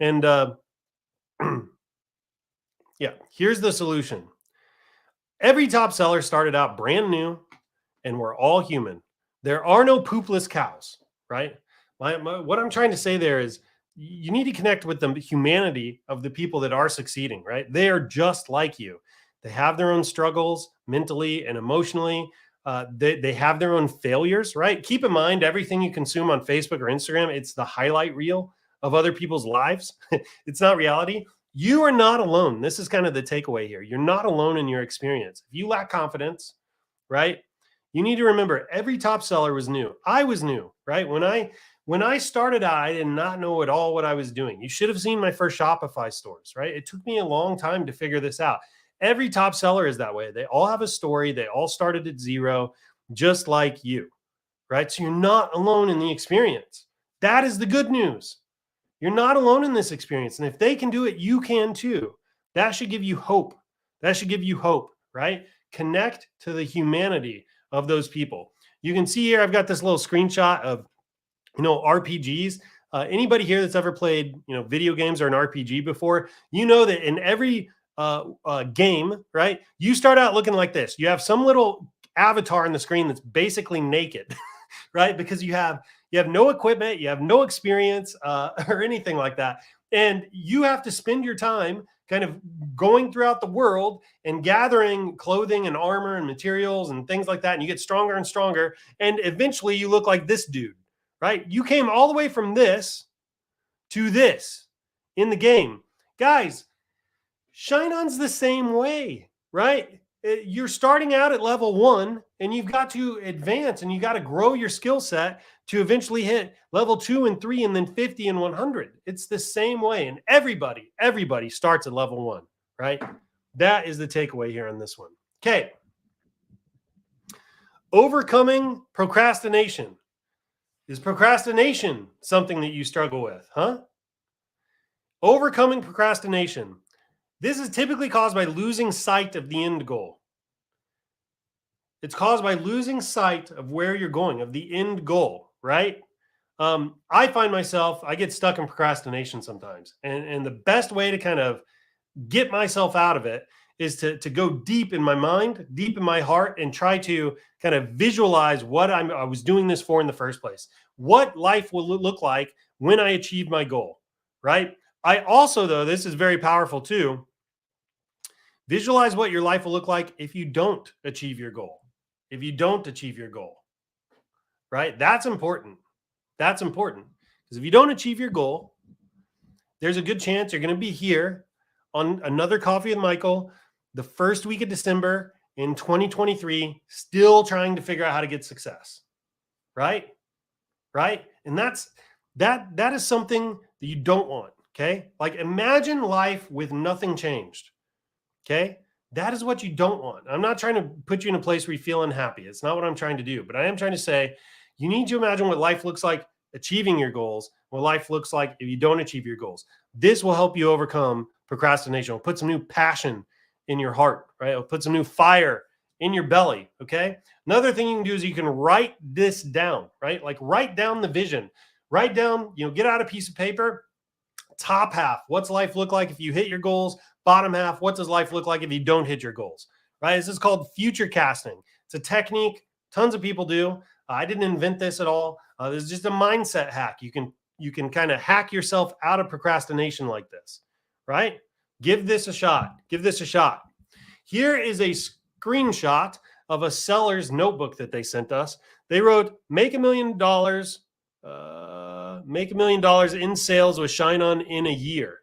And yeah, here's the solution. Every top seller started out brand new, and we're all human. There are no poopless cows, right? What I'm trying to say there is you need to connect with the humanity of the people that are succeeding, right? They are just like you. They have their own struggles mentally and emotionally. They have their own failures, right? Keep in mind, everything you consume on Facebook or Instagram, it's the highlight reel of other people's lives. It's not reality. You are not alone. This is kind of the takeaway here. You're not alone in your experience. If you lack confidence, right, you need to remember every top seller was new. I was new, right? When I started out, I did not know at all what I was doing. You should have seen my first Shopify stores, right? It took me a long time to figure this out. Every top seller is that way. They all have a story. They all started at zero, just like you, right? So you're not alone in the experience. That is the good news. You're not alone in this experience. And if they can do it, you can too. That should give you hope. Right? Connect to the humanity of those people. You can see here, I've got this little screenshot of, RPGs. Anybody here that's ever played, video games or an RPG before, you know that in every game, right, you start out looking like this. You have some little avatar on the screen that's basically naked, right? Because you have no equipment, you have no experience or anything like that. And you have to spend your time kind of going throughout the world and gathering clothing and armor and materials and things like that. And you get stronger and stronger. And eventually you look like this dude, right? You came all the way from this to this in the game. Guys, ShineOn's the same way, right? You're starting out at level 1 and you've got to advance and you got to grow your skill set to eventually hit level 2 and 3 and then 50 and 100. It's the same way. And everybody starts at level 1, right? That is the takeaway here on this one. Okay. Overcoming procrastination. Is procrastination something that you struggle with, huh? Overcoming procrastination. This is typically caused by losing sight of the end goal. It's caused by losing sight of where you're going, of the end goal, right? I find myself, I get stuck in procrastination sometimes. And the best way to kind of get myself out of it is to go deep in my mind, deep in my heart, and try to kind of visualize what I was doing this for in the first place. What life will look like when I achieve my goal, right? I also, though, this is very powerful too, visualize what your life will look like if you don't achieve your goal. Right? That's important. Because if you don't achieve your goal, there's a good chance you're going to be here on another Coffee with Michael the first week of December in 2023, still trying to figure out how to get success. Right? And that is something that you don't want. Okay. Like imagine life with nothing changed. Okay. That is what you don't want. I'm not trying to put you in a place where you feel unhappy. It's not what I'm trying to do, but I am trying to say you need to imagine what life looks like achieving your goals, what life looks like if you don't achieve your goals. This will help you overcome procrastination. It'll put some new passion in your heart, right? It'll put some new fire in your belly, okay? Another thing you can do is you can write this down, right? Like write down the vision. Write down, get out a piece of paper, top half, what's life look like if you hit your goals? Bottom half, what does life look like if you don't hit your goals, right? This is called future casting. It's a technique tons of people do. I didn't invent this at all. This is just a mindset hack. You can kind of hack yourself out of procrastination like this, right? Give this a shot. Give this a shot. Here is a screenshot of a seller's notebook that they sent us. They wrote, make $1 million in sales with ShineOn in a year.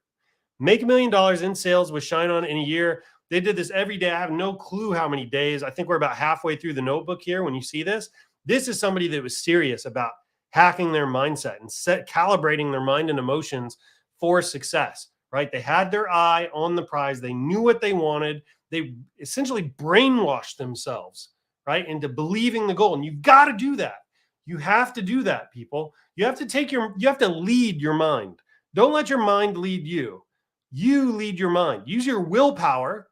Make $1 million in sales with ShineOn in a year. They did this every day. I have no clue how many days. I think we're about halfway through the notebook here when you see this. This is somebody that was serious about hacking their mindset and calibrating their mind and emotions for success, right? They had their eye on the prize. They knew what they wanted. They essentially brainwashed themselves, right, into believing the goal. And you've got to do that. You have to do that, people. You have to lead your mind. Don't let your mind lead you. You lead your mind. Use your willpower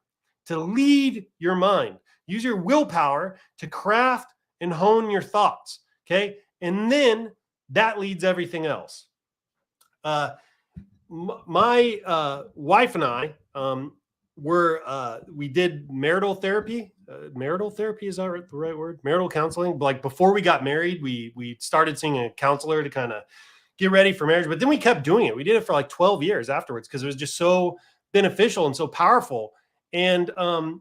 to lead your mind. Use your willpower to craft and hone your thoughts, okay? And then that leads everything else. My wife and I we did marital therapy. Marital therapy, is that the right word? Marital counseling. Like before we got married, we started seeing a counselor to kind of get ready for marriage. But then we kept doing it. We did it for like 12 years afterwards because it was just so beneficial and so powerful. And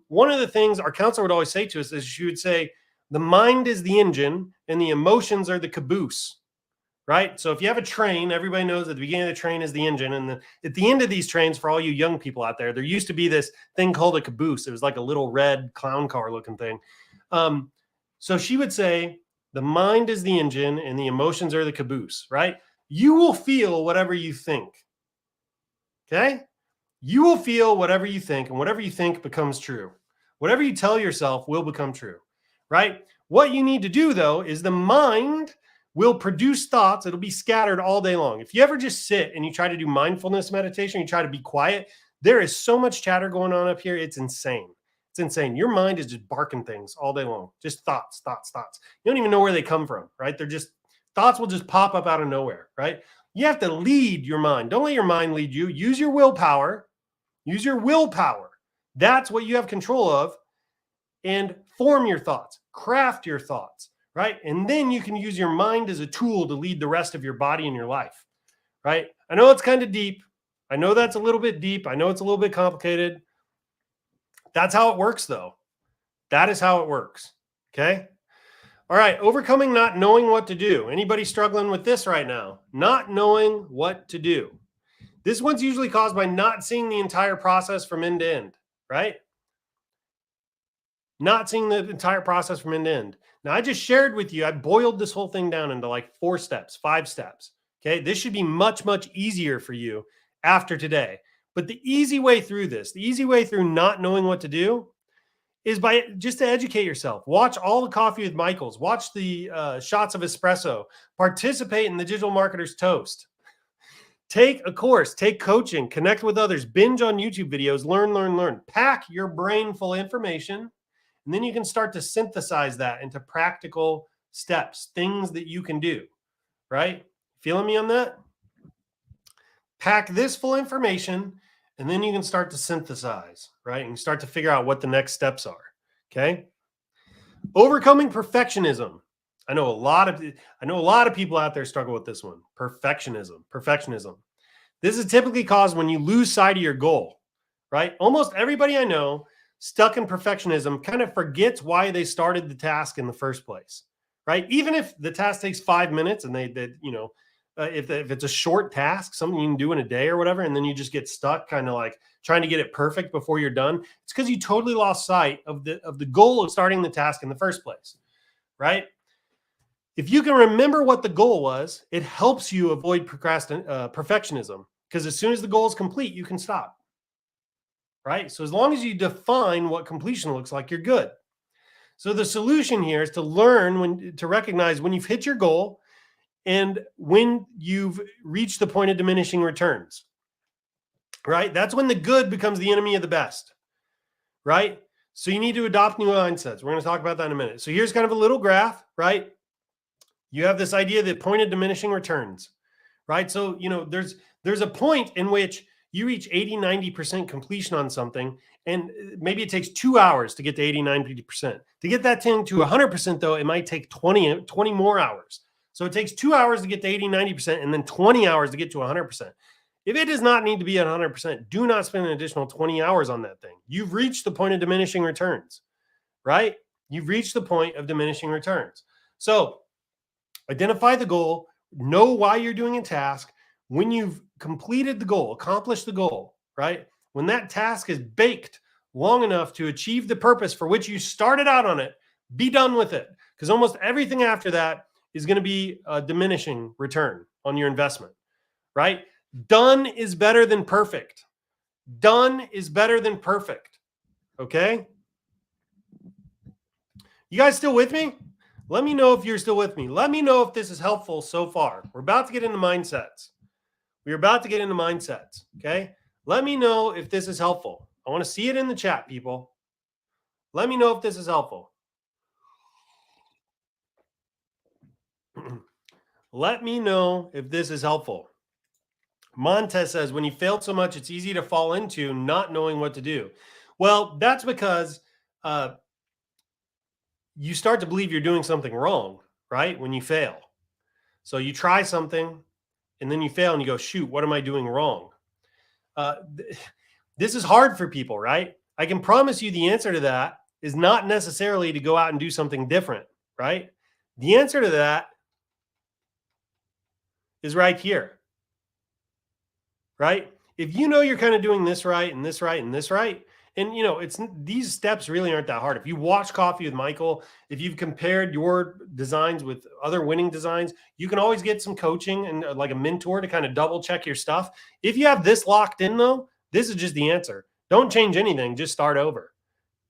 one of the things our counselor would always say to us is she would say, the mind is the engine and the emotions are the caboose, right? So if you have a train, everybody knows at the beginning of the train is the engine. And at the end of these trains, for all you young people out there, there used to be this thing called a caboose. It was like a little red clown car looking thing. So she would say, the mind is the engine and the emotions are the caboose, right? You will feel whatever you think, okay? You will feel whatever you think, and whatever you think becomes true. Whatever you tell yourself will become true, right? What you need to do, though, is the mind will produce thoughts. It'll be scattered all day long. If you ever just sit and you try to do mindfulness meditation, you try to be quiet, there is so much chatter going on up here. It's insane. It's insane. Your mind is just barking things all day long. Just thoughts, thoughts, thoughts. You don't even know where they come from, right? Thoughts will just pop up out of nowhere, right? You have to lead your mind. Don't let your mind lead you. Use your willpower. Use your willpower. That's what you have control of. And form your thoughts. Craft your thoughts, right? And then you can use your mind as a tool to lead the rest of your body and your life, right? I know it's kind of deep. I know that's a little bit deep. I know it's a little bit complicated. That's how it works, though. That is how it works, okay? All right, overcoming not knowing what to do. Anybody struggling with this right now? Not knowing what to do. This one's usually caused by not seeing the entire process from end to end, right? Not seeing the entire process from end to end. Now, I just shared with you, I boiled this whole thing down into like 4 steps, 5 steps, okay? This should be much, much easier for you after today. But the easy way through this, the easy way through not knowing what to do is by just to educate yourself. Watch all the Coffee with Michaels. Watch the Shots of Espresso. Participate in the Digital Marketer's Toast. Take a course. Take coaching. Connect with others. Binge on YouTube videos. Learn, learn, learn. Pack your brain full of information, and then you can start to synthesize that into practical steps, things that you can do, right? Feeling me on that? Pack this full information, and then you can start to synthesize, right? And start to figure out what the next steps are, okay? Overcoming perfectionism. I know a lot of people out there struggle with this one. Perfectionism. This is typically caused when you lose sight of your goal, right? Almost everybody I know stuck in perfectionism kind of forgets why they started the task in the first place, right? Even if the task takes 5 minutes and if it's a short task, something you can do in a day or whatever, and then you just get stuck kind of like trying to get it perfect before you're done, it's because you totally lost sight of the goal of starting the task in the first place, right? If you can remember what the goal was, it helps you avoid perfectionism, because as soon as the goal is complete, you can stop, right? So as long as you define what completion looks like, you're good. So the solution here is to learn to recognize when you've hit your goal and when you've reached the point of diminishing returns. right? That's when the good becomes the enemy of the best, right? So you need to adopt new mindsets. We're going to talk about that in a minute. So here's kind of a little graph, right? You have this idea that point of diminishing returns, right? So, there's a point in which you reach 80, 90% completion on something, and maybe it takes 2 hours to get to 80, 90%. To get that thing to 100%, though, it might take 20 more hours. So it takes 2 hours to get to 80, 90%, and then 20 hours to get to 100%. If it does not need to be at 100%, do not spend an additional 20 hours on that thing. You've reached the point of diminishing returns, right? You've reached the point of diminishing returns. So identify the goal, know why you're doing a task. When you've completed the goal, accomplished the goal, right? When that task is baked long enough to achieve the purpose for which you started out on it, be done with it. Because almost everything after that is going to be a diminishing return on your investment, right? Done is better than perfect. Done is better than perfect. Okay? You guys still with me? Let me know if you're still with me. Let me know if this is helpful so far. We're about to get into mindsets. Okay? Let me know if this is helpful. I want to see it in the chat, people. Let me know if this is helpful. Let me know if this is helpful. Montez says, when you failed so much, it's easy to fall into not knowing what to do. Well, that's because you start to believe you're doing something wrong, right? When you fail. So you try something and then you fail and you go, shoot, what am I doing wrong? This is hard for people, right? I can promise you the answer to that is not necessarily to go out and do something different, right? The answer to that is right here, right? If you know you're kind of doing this right and this right and this right, and it's these steps really aren't that hard. If you watch Coffee with Michael, if you've compared your designs with other winning designs, you can always get some coaching and like a mentor to kind of double check your stuff. If you have this locked in though, this is just the answer. Don't change anything, just start over.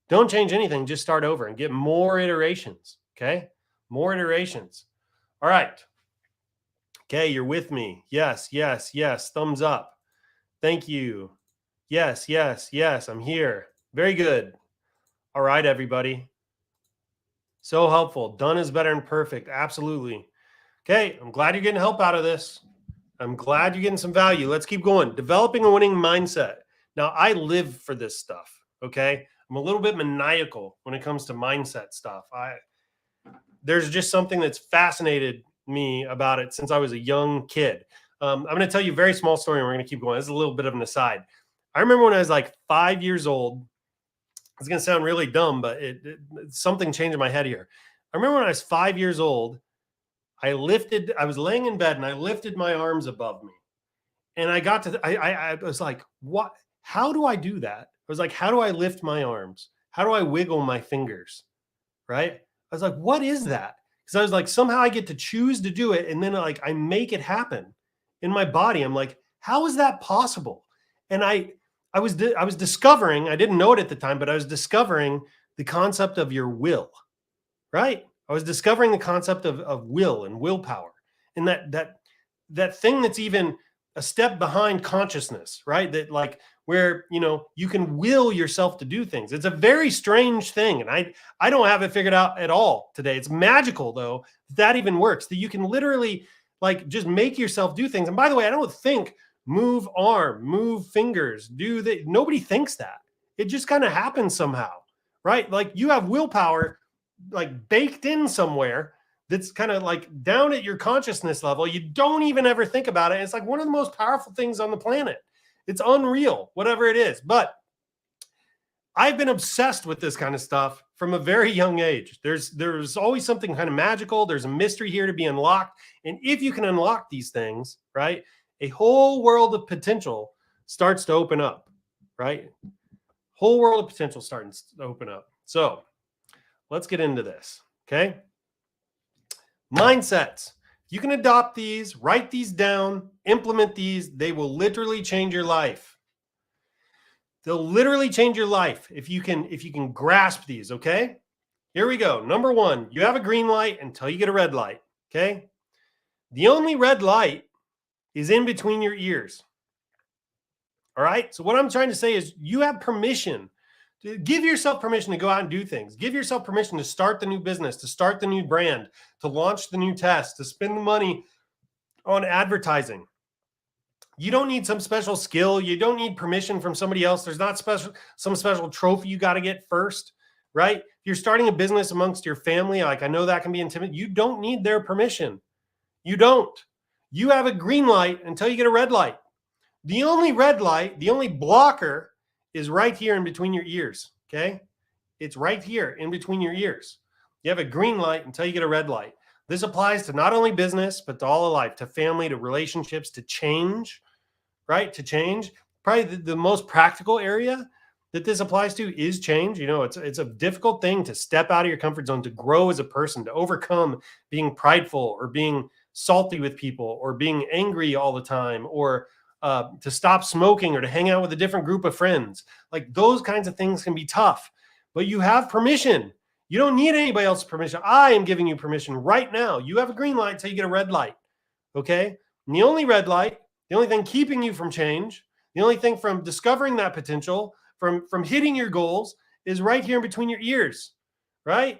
Don't change anything, just start over and get more iterations, okay? More iterations. All right. Okay, you're with me. Yes, yes, yes. Thumbs up. Thank you. Yes, yes, yes, I'm here. Very good. All right, everybody. So helpful. Done is better than perfect. Absolutely. Okay, I'm glad you're getting help out of this. I'm glad you're getting some value. Let's keep going. Developing a winning mindset. Now, I live for this stuff, okay? I'm a little bit maniacal when it comes to mindset stuff. There's just something that's fascinated me about it since I was a young kid. I'm going to tell you a very small story, and we're going to keep going. This is a little bit of an aside. I remember when I was like 5 years old. It's going to sound really dumb, but something changed in my head here. I remember when I was 5 years old, I was laying in bed and I lifted my arms above me. And I got to, I was like, what? How do I do that? I was like, how do I lift my arms? How do I wiggle my fingers? Right? I was like, what is that? Because I was like, somehow I get to choose to do it. And then like I make it happen in my body. I'm like, how is that possible? And I was discovering, I didn't know it at the time, but I was discovering the concept of your will, right? I was discovering the concept of will and willpower, and that thing that's even a step behind consciousness, right? That like where, you can will yourself to do things. It's a very strange thing. And I don't have it figured out at all today. It's magical though, that even works, that you can literally like just make yourself do things. And by the way, I don't think move arm, move fingers, do that. Nobody thinks that. It just kind of happens somehow, right? Like you have willpower like baked in somewhere that's kind of like down at your consciousness level. You don't even ever think about it. It's like one of the most powerful things on the planet. It's unreal, whatever it is. But I've been obsessed with this kind of stuff from a very young age. There's always something kind of magical. There's a mystery here to be unlocked. And if you can unlock these things, right, a whole world of potential starts to open up, right? Whole world of potential starting to open up. So let's get into this, okay? Mindsets. You can adopt these, write these down, implement these. They will literally change your life. They'll literally change your life if you can grasp these, okay? Here we go. Number one, you have a green light until you get a red light, okay? The only red light is in between your ears. All right. So what I'm trying to say is you have permission to give yourself permission to go out and do things. Give yourself permission to start the new business, to start the new brand, to launch the new test, to spend the money on advertising. You don't need some special skill. You don't need permission from somebody else. There's not some special trophy you got to get first, right? If you're starting a business amongst your family, like I know that can be intimidating. You don't need their permission. You don't. You have a green light until you get a red light. The only red light, the only blocker is right here in between your ears, okay? It's right here in between your ears. You have a green light until you get a red light. This applies to not only business, but to all of life, to family, to relationships, to change, right? To change. Probably the most practical area that this applies to is change. You know, it's a difficult thing to step out of your comfort zone, to grow as a person, to overcome being prideful or being salty with people or being angry all the time, or to stop smoking or to hang out with a different group of friends. Like those kinds of things can be tough, but you have permission. You don't need anybody else's permission. I am giving you permission right now. You have a green light until you get a red light. Okay. And the only red light, the only thing keeping you from change, the only thing from discovering that potential, from hitting your goals is right here in between your ears, right?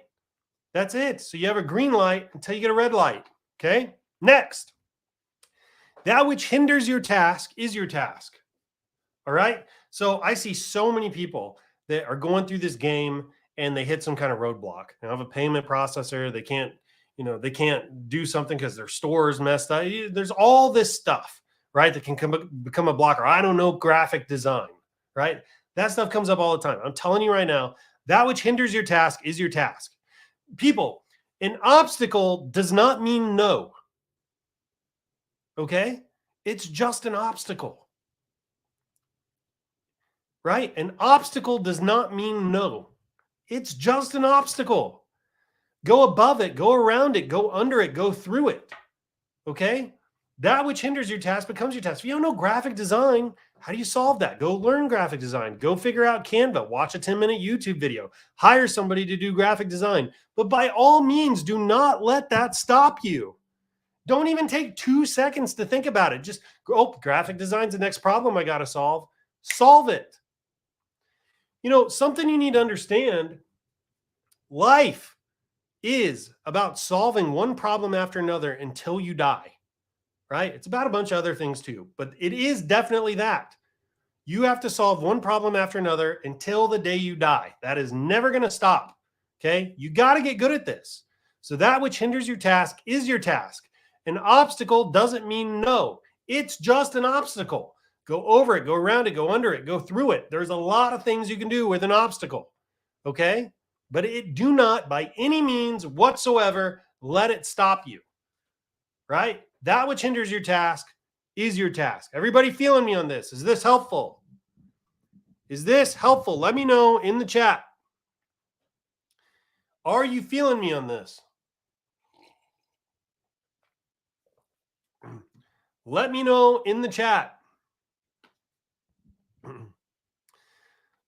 That's it. So you have a green light until you get a red light. Okay. Next, that which hinders your task is your task. All right. So I see so many people that are going through this game and they hit some kind of roadblock. They have a payment processor. They can't do something because their store is messed up. There's all this stuff, right? That can become a blocker. I don't know graphic design, right? That stuff comes up all the time. I'm telling you right now, that which hinders your task is your task. People, an obstacle does not mean no. Okay? It's just an obstacle. Right? An obstacle does not mean no. It's just an obstacle. Go above it, go around it, go under it, go through it. Okay? That which hinders your task becomes your task. If you don't know graphic design, how do you solve that? Go learn graphic design. Go figure out Canva. Watch a 10-minute YouTube video. Hire somebody to do graphic design. But by all means, do not let that stop you. Don't even take 2 seconds to think about it. Just, graphic design's the next problem I got to solve. Solve it. You know, something you need to understand, life is about solving one problem after another until you die, right? It's about a bunch of other things too, but it is definitely that. You have to solve one problem after another until the day you die. That is never going to stop, okay? You got to get good at this. So that which hinders your task is your task. An obstacle doesn't mean no. It's just an obstacle. Go over it, go around it, go under it, go through it. There's a lot of things you can do with an obstacle, okay? But do not, by any means whatsoever, let it stop you, right? That which hinders your task is your task. Everybody feeling me on this? Is this helpful? Is this helpful? Let me know in the chat. Are you feeling me on this? Let me know in the chat.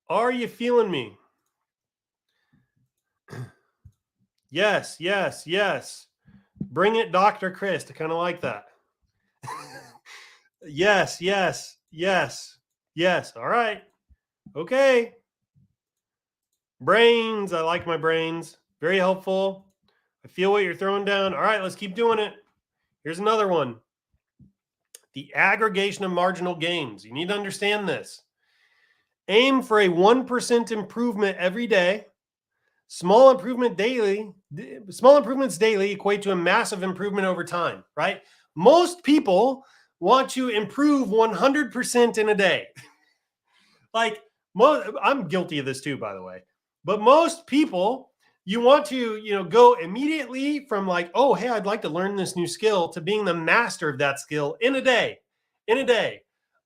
Are you feeling me? Yes, yes, yes. Bring it, Dr. Chris. I kind of like that. Yes, yes, yes, yes. All right. Okay. Brains. I like my brains. Very helpful. I feel what you're throwing down. All right, let's keep doing it. Here's another one. The aggregation of marginal gains. You need to understand this. Aim for a 1% improvement every day. Small improvements daily equate to a massive improvement over time, right? Most people want to improve 100% in a day. Like, I'm guilty of this too, by the way. But most people, you want to, go immediately from like, oh, hey, I'd like to learn this new skill to being the master of that skill in a day.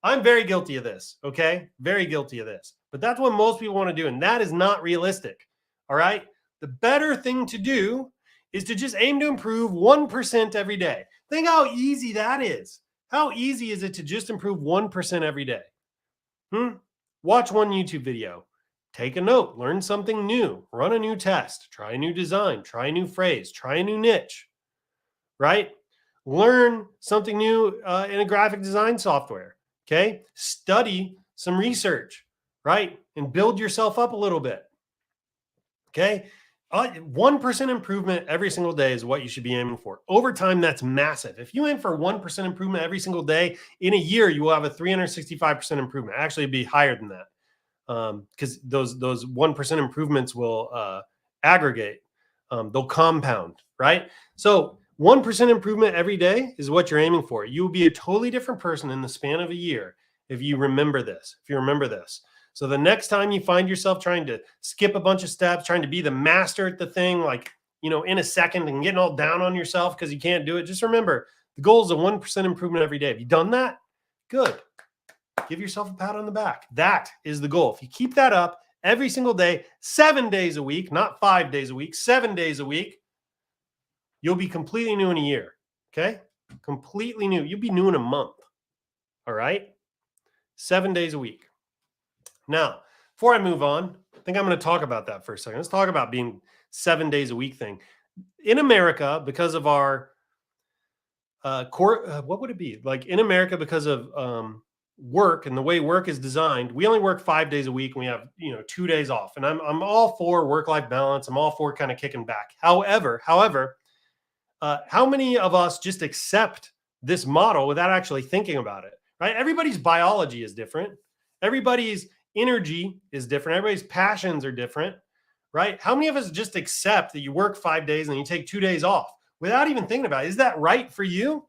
I'm very guilty of this, okay? Very guilty of this. But that's what most people want to do, and that is not realistic, all right? The better thing to do is to just aim to improve 1% every day. Think how easy that is. How easy is it to just improve 1% every day? Watch one YouTube video. Take a note. Learn something new. Run a new test. Try a new design. Try a new phrase. Try a new niche, right? Learn something new in a graphic design software, okay? Study some research, right? And build yourself up a little bit. Okay. 1% improvement every single day is what you should be aiming for. Over time, that's massive. If you aim for 1% improvement every single day, in a year, you will have a 365% improvement. Actually, it'd be higher than that, because those 1% improvements will aggregate. They'll compound, right? So 1% improvement every day is what you're aiming for. You will be a totally different person in the span of a year if you remember this. So the next time you find yourself trying to skip a bunch of steps, trying to be the master at the thing, like, in a second, and getting all down on yourself because you can't do it, just remember the goal is a 1% improvement every day. Have you done that? Good. Give yourself a pat on the back. That is the goal. If you keep that up every single day, 7 days a week, not 5 days a week, 7 days a week, you'll be completely new in a year. Okay? Completely new. You'll be new in a month. All right? 7 days a week. Now, before I move on, I think I'm going to talk about that for a second. Let's talk about being 7 days a week thing. In America, because of our what would it be? Like in America, because of work and the way work is designed, we only work 5 days a week and we have, 2 days off. And I'm all for work-life balance. I'm all for kind of kicking back. However, how many of us just accept this model without actually thinking about it, right? Everybody's biology is different. Everybody's energy is different. Everybody's passions are different, right? How many of us just accept that you work 5 days and you take 2 days off without even thinking about it? Is that right for you?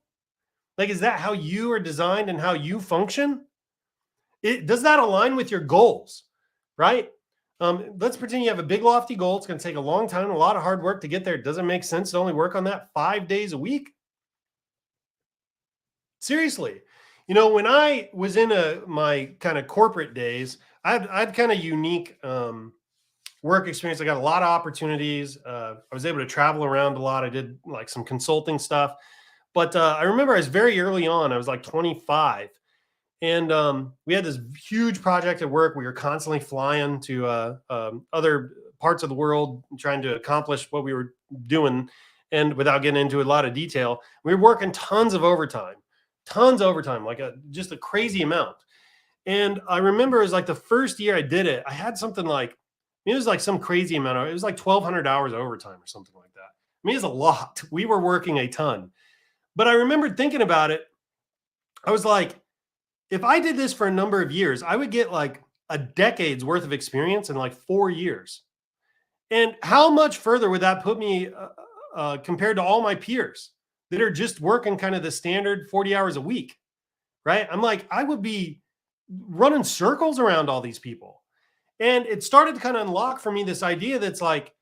Like, is that how you are designed and how you function? Does that align with your goals, right? Let's pretend you have a big lofty goal. It's going to take a long time, a lot of hard work to get there. It doesn't make sense to only work on that 5 days a week. Seriously. When I was in my kind of corporate days, I had kind of unique work experience. I got a lot of opportunities. I was able to travel around a lot. I did like some consulting stuff. But I remember I was very early on. I was like 25. And we had this huge project at work. We were constantly flying to other parts of the world, trying to accomplish what we were doing. And without getting into a lot of detail, we were working tons of overtime, like just a crazy amount. And I remember it was like the first year I did it, I had something like, it was like some crazy amount. It was like 1,200 hours overtime or something like that. I mean, it's a lot. We were working a ton. But I remembered thinking about it. I was like, if I did this for a number of years, I would get like a decade's worth of experience in like 4 years. And how much further would that put me compared to all my peers that are just working kind of the standard 40 hours a week, right? I'm like, I would be running circles around all these people. And it started to kind of unlock for me this idea that's like,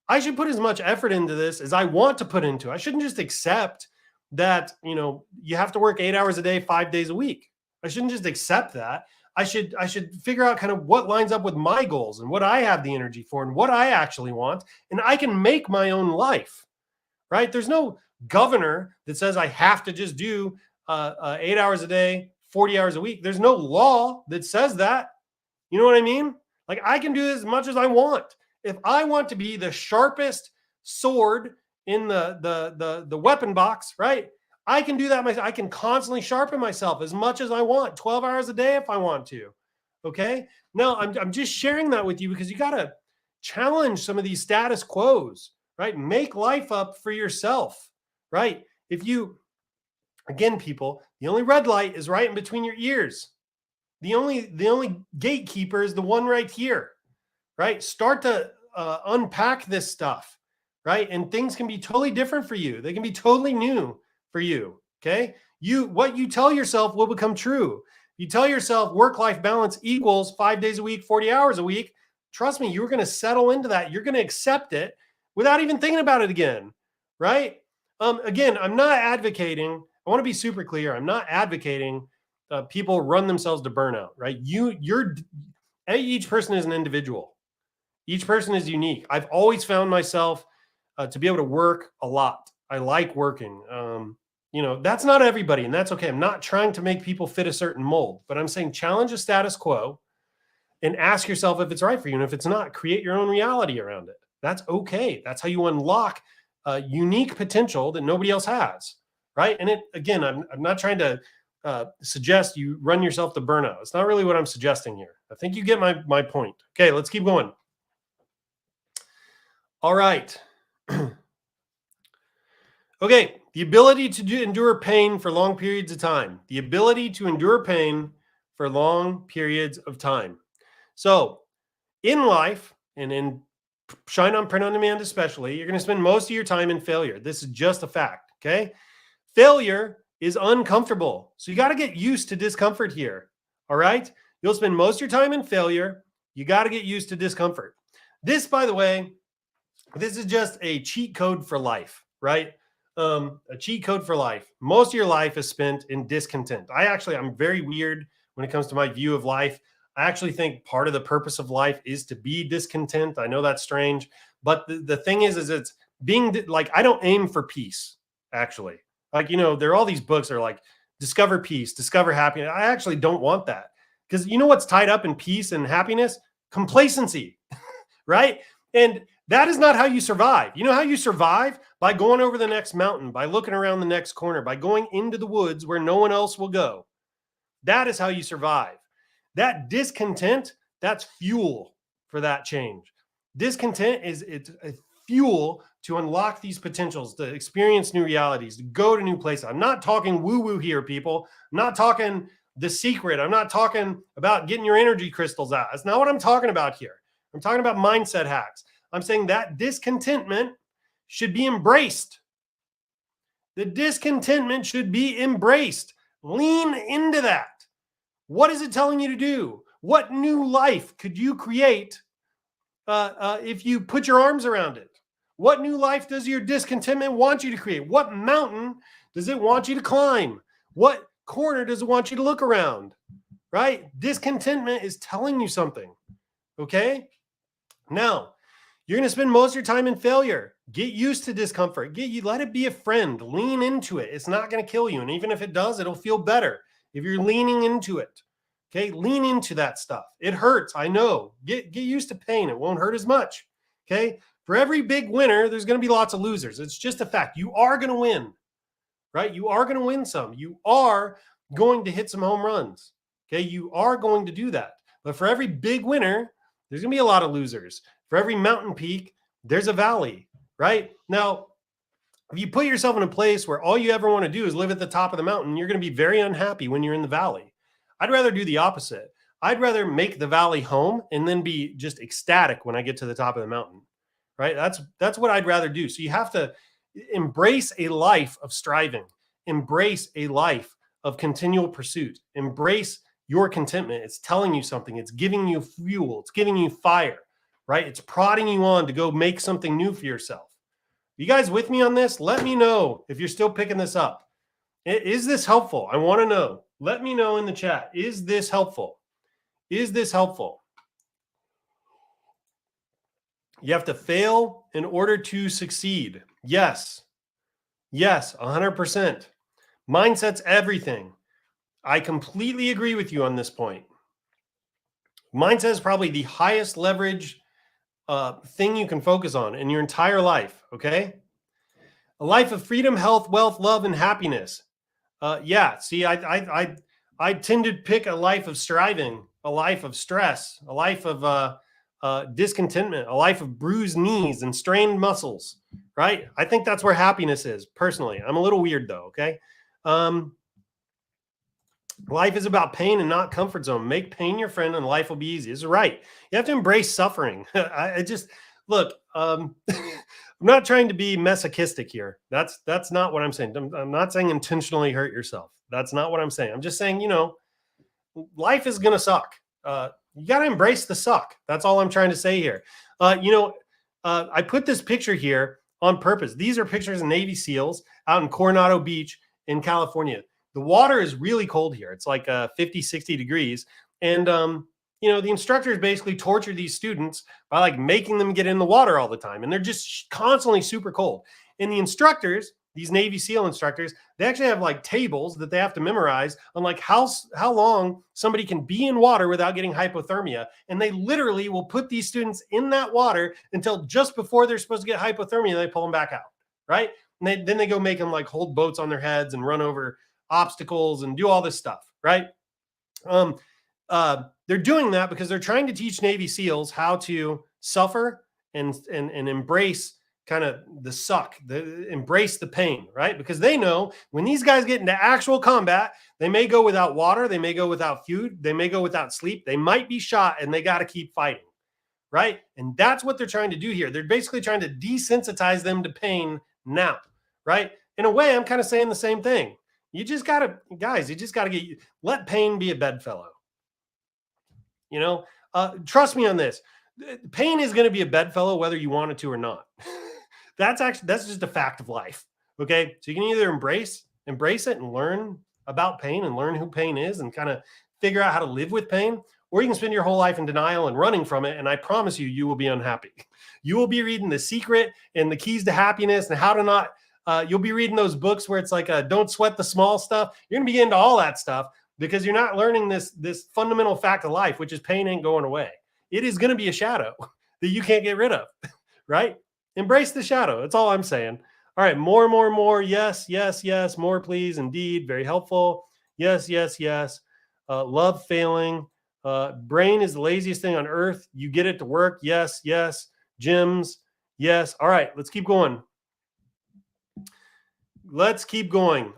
I should put as much effort into this as I want to put into. I shouldn't just accept that, you have to work 8 hours a day, 5 days a week. I shouldn't just accept that. I should figure out kind of what lines up with my goals and what I have the energy for and what I actually want. And I can make my own life, right? There's no governor that says I have to just do 8 hours a day, 40 hours a week. There's no law that says that. You know what I mean? Like, I can do this as much as I want. If I want to be the sharpest sword in the weapon box, right? I can do that myself. I can constantly sharpen myself as much as I want, 12 hours a day if I want to. Okay. Now I'm just sharing that with you because you got to challenge some of these status quos, right? Make life up for yourself, right? Again, people, the only red light is right in between your ears. The only gatekeeper is the one right here, right? Start to unpack this stuff, right? And things can be totally different for you. They can be totally new for you. Okay. What you tell yourself will become true. You tell yourself work-life balance equals 5 days a week, 40 hours a week. Trust me, you're going to settle into that. You're going to accept it without even thinking about it again. Right. Again, I'm not advocating. I want to be super clear. I'm not advocating people run themselves to burnout, right? Each person is an individual. Each person is unique. I've always found myself to be able to work a lot. I like working. That's not everybody, and that's okay. I'm not trying to make people fit a certain mold, but I'm saying challenge the status quo and ask yourself if it's right for you. And if it's not, create your own reality around it. That's okay. That's how you unlock unique potential that nobody else has, right? And I'm not trying to suggest you run yourself to burnout. It's not really what I'm suggesting here. I think you get my point. Okay, let's keep going. All right. Okay, the ability to endure pain for long periods of time. The ability to endure pain for long periods of time. So in life, and in ShineOn Print on Demand especially, you're going to spend most of your time in failure. This is just a fact, okay? Failure is uncomfortable. So you got to get used to discomfort here, all right? You'll spend most of your time in failure. You got to get used to discomfort. This, by the way, this is just a cheat code for life, right? A cheat code for life. Most of your life is spent in discontent. I'm very weird when it comes to my view of life. I actually think part of the purpose of life is to be discontent. I know that's strange, but the thing is it's being like, I don't aim for peace, actually. Like, there are all these books that are like, discover peace, discover happiness. I actually don't want that, because you know what's tied up in peace and happiness? Complacency, right? And that is not how you survive. You know how you survive? By going over the next mountain, by looking around the next corner, by going into the woods where no one else will go. That is how you survive. That discontent, that's fuel for that change. Discontent it's a fuel to unlock these potentials, to experience new realities, to go to new places. I'm not talking woo-woo here, people. I'm not talking The Secret. I'm not talking about getting your energy crystals out. That's not what I'm talking about here. I'm talking about mindset hacks. I'm saying that discontentment should be embraced. The discontentment should be embraced. Lean into that. What is it telling you to do? What new life could you create if you put your arms around it? What new life does your discontentment want you to create? What mountain does it want you to climb? What corner does it want you to look around? Right? Discontentment is telling you something. Okay? Now, you're going to spend most of your time in failure. Get used to discomfort. Let it be a friend. Lean into it. It's not going to kill you. And even if it does, it'll feel better if you're leaning into it. Okay? Lean into that stuff. It hurts. I know. Get used to pain. It won't hurt as much. Okay? For every big winner, there's going to be lots of losers. It's just a fact. You are going to win. Right? You are going to win some. You are going to hit some home runs. Okay? You are going to do that. But for every big winner, there's going to be a lot of losers. For every mountain peak, there's a valley, right? Now, if you put yourself in a place where all you ever want to do is live at the top of the mountain, you're going to be very unhappy when you're in the valley. I'd rather do the opposite. I'd rather make the valley home and then be just ecstatic when I get to the top of the mountain, right? That's what I'd rather do. So you have to embrace a life of striving, embrace a life of continual pursuit, embrace your contentment. It's telling you something. It's giving you fuel. It's giving you fire, right? It's prodding you on to go make something new for yourself. You guys with me on this? Let me know if you're still picking this up. Is this helpful? I want to know. Let me know in the chat. Is this helpful? Is this helpful? You have to fail in order to succeed. Yes. Yes, 100%. Mindset's everything. I completely agree with you on this point. Mindset is probably the highest leverage thing you can focus on in your entire life, okay? A life of freedom, health, wealth, love, and happiness. Yeah, see, I tend to pick a life of striving, a life of stress, a life of discontentment, a life of bruised knees and strained muscles, right? I think that's where happiness is, personally. I'm a little weird, though, okay? Life is about pain and not comfort zone. Make pain your friend and life will be easy. This is right. You have to embrace suffering. Look, I'm not trying to be masochistic here. That's not what I'm saying. I'm not saying intentionally hurt yourself. That's not what I'm saying. I'm just saying, life is going to suck. You got to embrace the suck. That's all I'm trying to say here. I put this picture here on purpose. These are pictures of Navy SEALs out in Coronado Beach in California. The water is really cold here. It's like 50, 60 degrees. And, the instructors basically torture these students by like making them get in the water all the time. And they're just constantly super cold. And the instructors, these Navy SEAL instructors, they actually have like tables that they have to memorize on like how long somebody can be in water without getting hypothermia. And they literally will put these students in that water until just before they're supposed to get hypothermia, they pull them back out, right? And then they go make them like hold boats on their heads and run over obstacles and do all this stuff, right? They're doing that because they're trying to teach Navy SEALs how to suffer and embrace kind of the suck, embrace the pain, right? Because they know when these guys get into actual combat, they may go without water, they may go without food, they may go without sleep, they might be shot, and they got to keep fighting, right? And that's what they're trying to do here. They're basically trying to desensitize them to pain now, right? In a way, I'm kind of saying the same thing. You just got to, guys, you just got to let pain be a bedfellow. You know, trust me on this. Pain is going to be a bedfellow whether you want it to or not. That's just a fact of life. Okay. So you can either embrace it and learn about pain and learn who pain is and kind of figure out how to live with pain, or you can spend your whole life in denial and running from it. And I promise you, you will be unhappy. You will be reading The Secret and The Keys to Happiness and how to not, you'll be reading those books where it's like, don't sweat the small stuff. You're going to be into all that stuff because you're not learning this fundamental fact of life, which is pain ain't going away. It is going to be a shadow that you can't get rid of, right? Embrace the shadow. That's all I'm saying. All right. More. Yes. More, please. Indeed. Very helpful. Yes. Love failing. Brain is the laziest thing on earth. You get it to work. Yes. Gyms. Yes. All right. Let's keep going.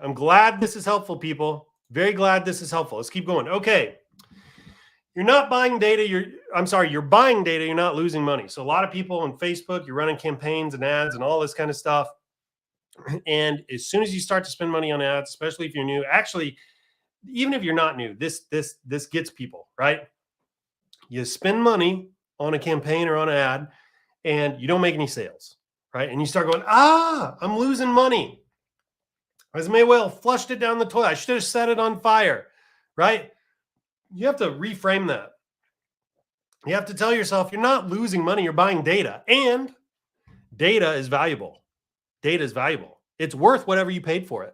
I'm glad this is helpful, people. Very glad this is helpful. Let's keep going. Okay. You're not buying data. You're buying data. You're not losing money. So a lot of people on Facebook, you're running campaigns and ads and all this kind of stuff. And as soon as you start to spend money on ads, especially if you're new, actually, even if you're not new, this gets people, right? You spend money on a campaign or on an ad and you don't make any sales, right? And you start going, I'm losing money. I may well have flushed it down the toilet. I should have set it on fire, right? You have to reframe that. You have to tell yourself you're not losing money. You're buying data, and data is valuable. Data is valuable. It's worth whatever you paid for it.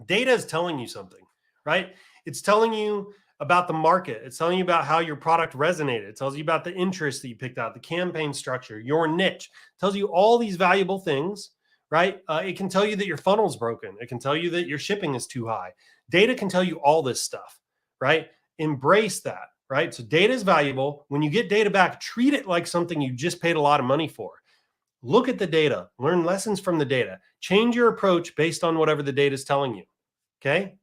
Data is telling you something, right? It's telling you about the market. It's telling you about how your product resonated. It tells you about the interest that you picked out, the campaign structure, your niche. It tells you all these valuable things, right? It can tell you that your funnel's broken. It can tell you that your shipping is too high. Data can tell you all this stuff, right? Embrace that, right? So data is valuable. When you get data back, treat it like something you just paid a lot of money for. Look at the data, learn lessons from the data, change your approach based on whatever the data is telling you. Okay.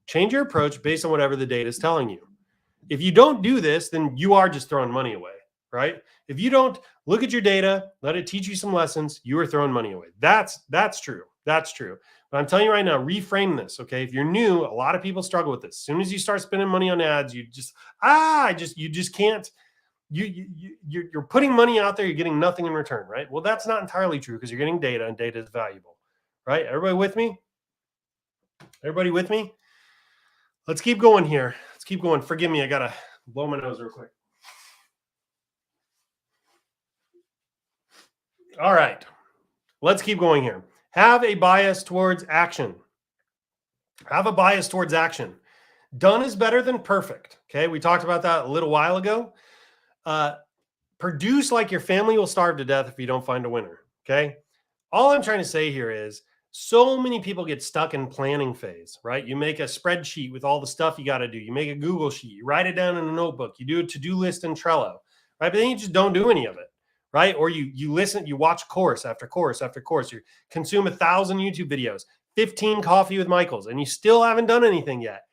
Change your approach based on whatever the data is telling you. If you don't do this, then you are just throwing money away, right? If you don't look at your data, let it teach you some lessons, you are throwing money away. That's true. That's true. But I'm telling you right now, reframe this. Okay. If you're new, a lot of people struggle with this. As soon as you start spending money on ads, you just can't, you're putting money out there. You're getting nothing in return, right? Well, that's not entirely true because you're getting data and data is valuable, right? Everybody with me? Everybody with me? Let's keep going here. Let's keep going. Forgive me. I got to blow my nose real quick. All right. Let's keep going here. Have a bias towards action. Have a bias towards action. Done is better than perfect. Okay. We talked about that a little while ago. Produce like your family will starve to death if you don't find a winner. Okay. All I'm trying to say here is so many people get stuck in planning phase, right? You make a spreadsheet with all the stuff you got to do. You make a Google sheet, you write it down in a notebook, you do a to-do list in Trello, right? But then you just don't do any of it, right? Or you listen, you watch course after course after course, you consume 1,000 YouTube videos, 15 Coffee with Michaels, and you still haven't done anything yet.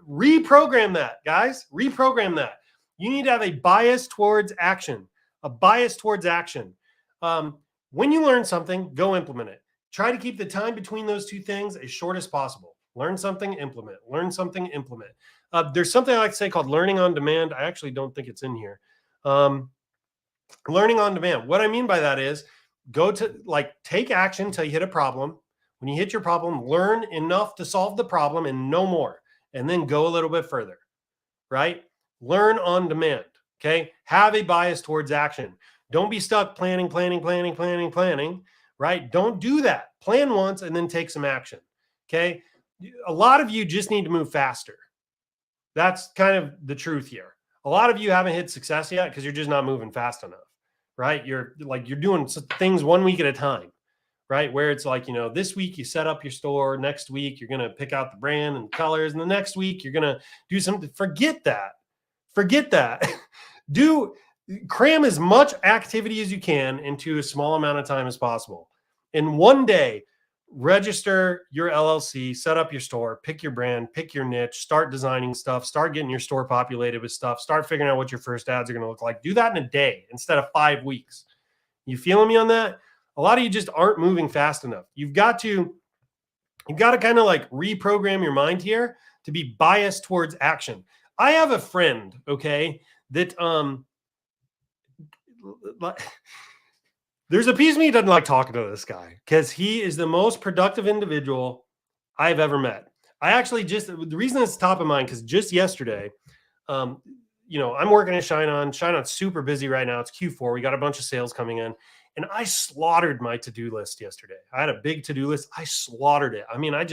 Reprogram that, guys. Reprogram that. You need to have a bias towards action, a bias towards action. When you learn something, go implement it. Try to keep the time between those two things as short as possible. Learn something, implement. Learn something, implement. There's something I like to say called learning on demand. I actually don't think it's in here. Learning on demand. What I mean by that is take action until you hit a problem. When you hit your problem, learn enough to solve the problem and no more. And then go a little bit further, right? Learn on demand, okay? Have a bias towards action. Don't be stuck planning, right? Don't do that. Plan once and then take some action, okay? A lot of you just need to move faster. That's kind of the truth here. A lot of you haven't hit success yet because you're just not moving fast enough, right? You're doing things 1 week at a time, right? Where it's like, this week you set up your store, next week you're going to pick out the brand and colors, and the next week you're going to do something. Forget that. Do cram as much activity as you can into a small amount of time as possible. In one day, register your LLC, set up your store, pick your brand, pick your niche, start designing stuff, start getting your store populated with stuff, start figuring out what your first ads are going to look like. Do that in a day instead of 5 weeks. You feeling me on that? A lot of you just aren't moving fast enough. You've got to kind of like reprogram your mind here to be biased towards action. I have a friend, okay, that there's a piece of me that doesn't like talking to this guy because he is the most productive individual I've ever met. I actually the reason it's top of mind because just yesterday, I'm working at ShineOn. ShineOn's super busy right now. It's Q4. We got a bunch of sales coming in. And I slaughtered my to-do list yesterday. I had a big to-do list. I slaughtered it. I mean, I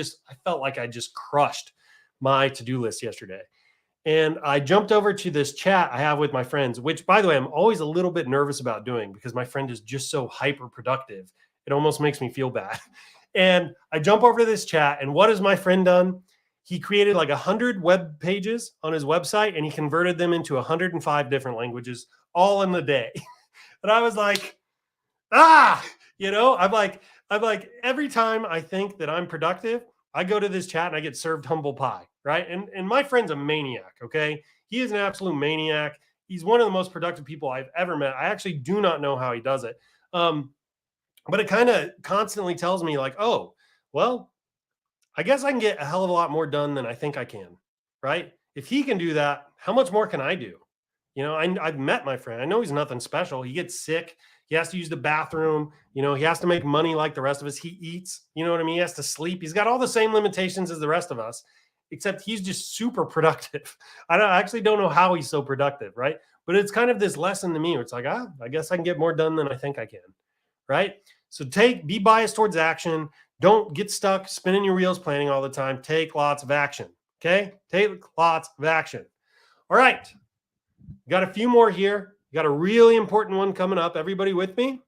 felt like I just crushed my to-do list yesterday. And I jumped over to this chat I have with my friends, which, by the way, I'm always a little bit nervous about doing because my friend is just so hyper productive. It almost makes me feel bad. And I jump over to this chat, and what has my friend done? He created like 100 web pages on his website, and he converted them into 105 different languages all in the day. And I was like, I'm like, every time I think that I'm productive, I go to this chat and I get served humble pie, right? And my friend's a maniac, okay? He is an absolute maniac. He's one of the most productive people I've ever met. I actually do not know how he does it. But it kind of constantly tells me like, oh, well, I guess I can get a hell of a lot more done than I think I can, right? If he can do that, how much more can I do? I've met my friend. I know he's nothing special. He gets sick. He has to use the bathroom. He has to make money like the rest of us. He eats, you know what I mean? He has to sleep. He's got all the same limitations as the rest of us, except he's just super productive. I actually don't know how he's so productive, right? But it's kind of this lesson to me where it's like, I guess I can get more done than I think I can, right? So be biased towards action. Don't get stuck spinning your wheels planning all the time. Take lots of action, okay? Take lots of action. All right. Got a few more here. Got a really important one coming up. Everybody with me?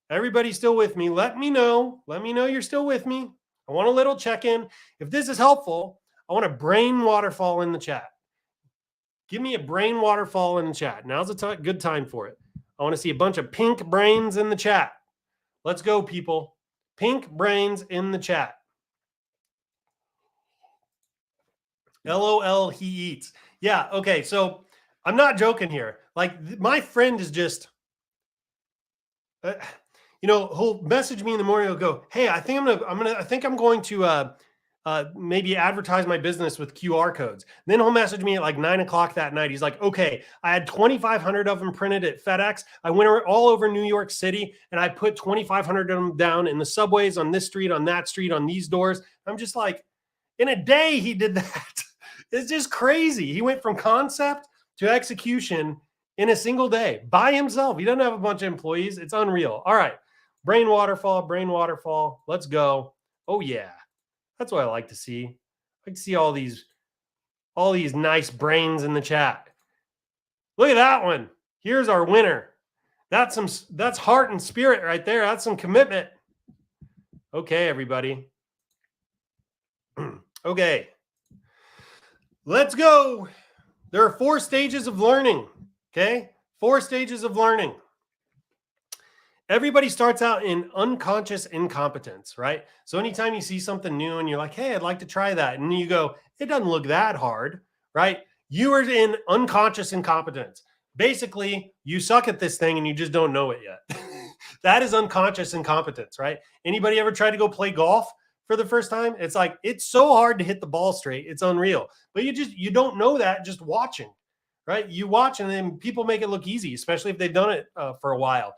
Everybody still with me? Let me know. Let me know you're still with me. I want a little check-in. If this is helpful, I want a brain waterfall in the chat. Give me a brain waterfall in the chat. Now's a good time for it. I want to see a bunch of pink brains in the chat. Let's go, people. Pink brains in the chat. LOL, he eats. Yeah, okay, so I'm not joking here. Like, my friend is just, he'll message me in the morning. He'll go, "Hey, I think I'm going to maybe advertise my business with QR codes." And then he'll message me at like 9:00 that night. He's like, "Okay, I had 2,500 of them printed at FedEx. I went all over New York City, and I put 2,500 of them down in the subways, on this street, on that street, on these doors." I'm just like, in a day he did that. It's just crazy. He went from concept to execution in a single day by himself. He doesn't have a bunch of employees. It's unreal. All right. Brain waterfall. Let's go. Oh yeah. That's what I like to see. I like to see all these nice brains in the chat. Look at that one. Here's our winner. That's heart and spirit right there. That's some commitment. Okay, everybody. Okay. Let's go. There are 4 stages of learning. Okay? 4 stages of learning. Everybody starts out in unconscious incompetence, right? So anytime you see something new and you're like, "Hey, I'd like to try that." And you go, "It doesn't look that hard," right? You are in unconscious incompetence. Basically, you suck at this thing and you just don't know it yet. That is unconscious incompetence, right? Anybody ever tried to go play golf for the first time? It's like, it's so hard to hit the ball straight. It's unreal. But you don't know that just watching, right? You watch and then people make it look easy, especially if they've done it for a while.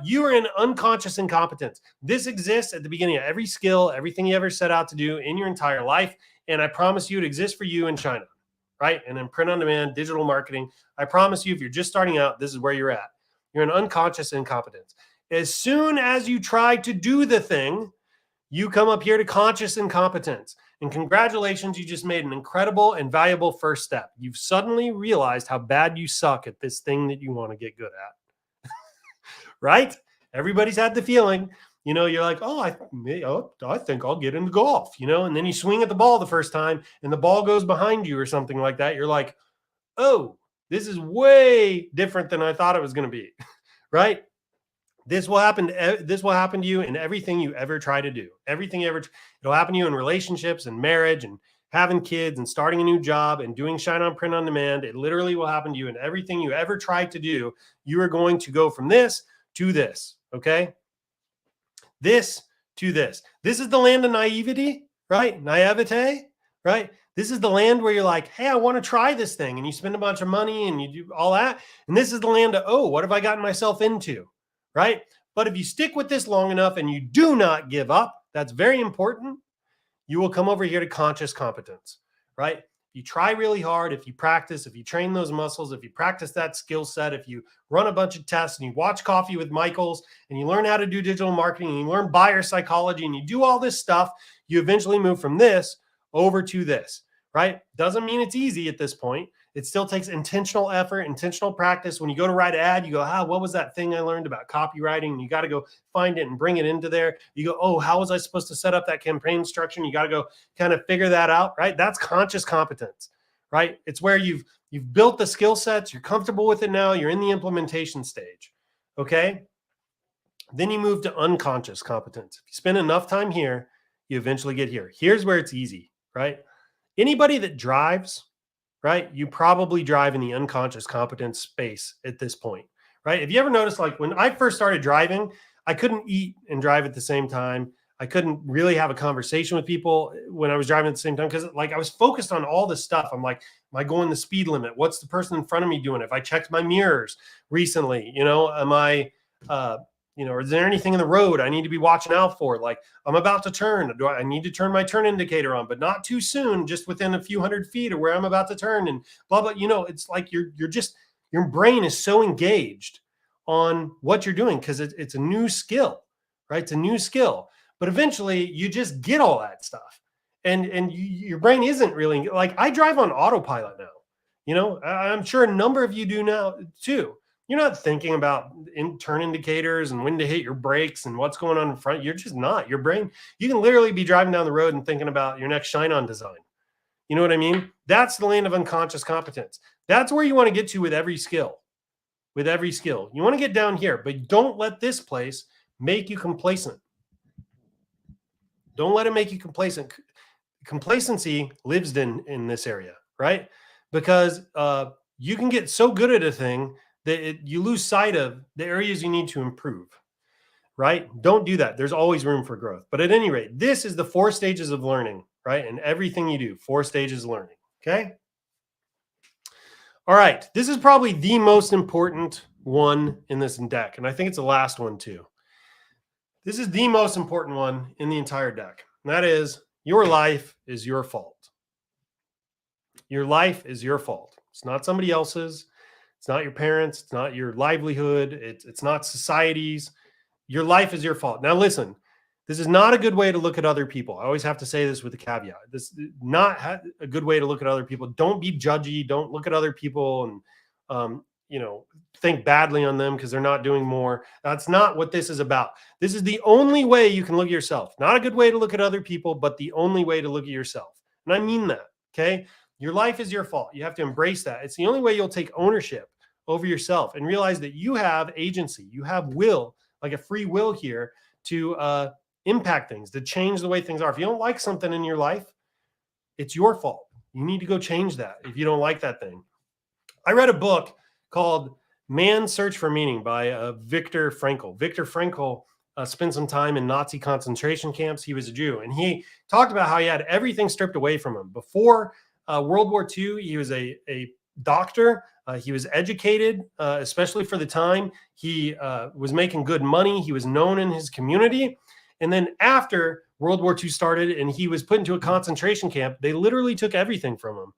You are in unconscious incompetence. This exists at the beginning of every skill, everything you ever set out to do in your entire life. And I promise you it exists for you in China, right? And in print on demand, digital marketing. I promise you, if you're just starting out, this is where you're at. You're in unconscious incompetence. As soon as you try to do the thing, you come up here to conscious incompetence. And congratulations, you just made an incredible and valuable first step. You've suddenly realized how bad you suck at this thing that you want to get good at. Right? Everybody's had the feeling, You're like, oh, I think I'll get into golf, and then you swing at the ball the first time and the ball goes behind you or something like that. You're like, oh, this is way different than I thought it was going to be, right? This will happen to you in everything you ever try to do. It'll happen to you in relationships and marriage and having kids and starting a new job and doing ShineOn print on demand. It literally will happen to you in everything you ever tried to do. You are going to go from this to this, okay? This to this. This is the land of naivety, right? Naivete, right? This is the land where you're like, hey, I want to try this thing. And you spend a bunch of money and you do all that. And this is the land of, oh, what have I gotten myself into, right? But if you stick with this long enough and you do not give up, that's very important, you will come over here to conscious competence, right? If you try really hard, if you practice, if you train those muscles, if you practice that skill set, if you run a bunch of tests and you watch Coffee with Michaels and you learn how to do digital marketing and you learn buyer psychology and you do all this stuff, you eventually move from this over to this, right? Doesn't mean it's easy at this point. It still takes intentional effort, intentional practice. When you go to write an ad, you go, what was that thing I learned about copywriting? And you got to go find it and bring it into there. You go, oh, how was I supposed to set up that campaign structure? And you got to go kind of figure that out, right? That's conscious competence, right? It's where you've built the skill sets. You're comfortable with it now. You're in the implementation stage, okay? Then you move to unconscious competence. If you spend enough time here, you eventually get here. Here's where it's easy, right? Anybody that drives, right? You probably drive in the unconscious competence space at this point, right? Have you ever noticed, like when I first started driving, I couldn't eat and drive at the same time. I couldn't really have a conversation with people when I was driving at the same time because like I was focused on all this stuff. I'm like, am I going the speed limit? What's the person in front of me doing? If I checked my mirrors recently, am I, is there anything in the road I need to be watching out for? Like I'm about to turn. Do I need to turn my turn indicator on, but not too soon, just within a few hundred feet of where I'm about to turn and blah, blah. It's like your brain is so engaged on what you're doing because it's a new skill, right? It's a new skill. But eventually you just get all that stuff. And your brain isn't really like I drive on autopilot now. I'm sure a number of you do now too. You're not thinking about turn indicators and when to hit your brakes and what's going on in front. You're just not. Your brain, you can literally be driving down the road and thinking about your next ShineOn design. You know what I mean? That's the land of unconscious competence. That's where you want to get to with every skill. With every skill. You want to get down here, but don't let this place make you complacent. Don't let it make you complacent. Complacency lives in this area, right? Because you can get so good at a thing that you lose sight of the areas you need to improve, right? Don't do that. There's always room for growth. But at any rate, this is the 4 stages of learning, right? And everything you do, 4 stages of learning, okay? All right. This is probably the most important one in this deck. And I think it's the last one too. This is the most important one in the entire deck. And that is your life is your fault. Your life is your fault. It's not somebody else's. It's not your parents. It's not your livelihood. It's not society's. Your life is your fault. Now, listen, this is not a good way to look at other people. I always have to say this with a caveat. This is not a good way to look at other people. Don't be judgy. Don't look at other people and, think badly on them because they're not doing more. That's not what this is about. This is the only way you can look at yourself. Not a good way to look at other people, but the only way to look at yourself. And I mean that, okay? Your life is your fault. You have to embrace that. It's the only way you'll take ownership over yourself and realize that you have agency. You have will, like a free will here to impact things, to change the way things are. If you don't like something in your life, it's your fault. You need to go change that if you don't like that thing. I read a book called Man's Search for Meaning by Viktor Frankl. Viktor Frankl spent some time in Nazi concentration camps. He was a Jew, and he talked about how he had everything stripped away from him. Before World War II, he was a doctor. He was educated, especially for the time. He was making good money. He was known in his community. And then after World War II started and he was put into a concentration camp, they literally took everything from him.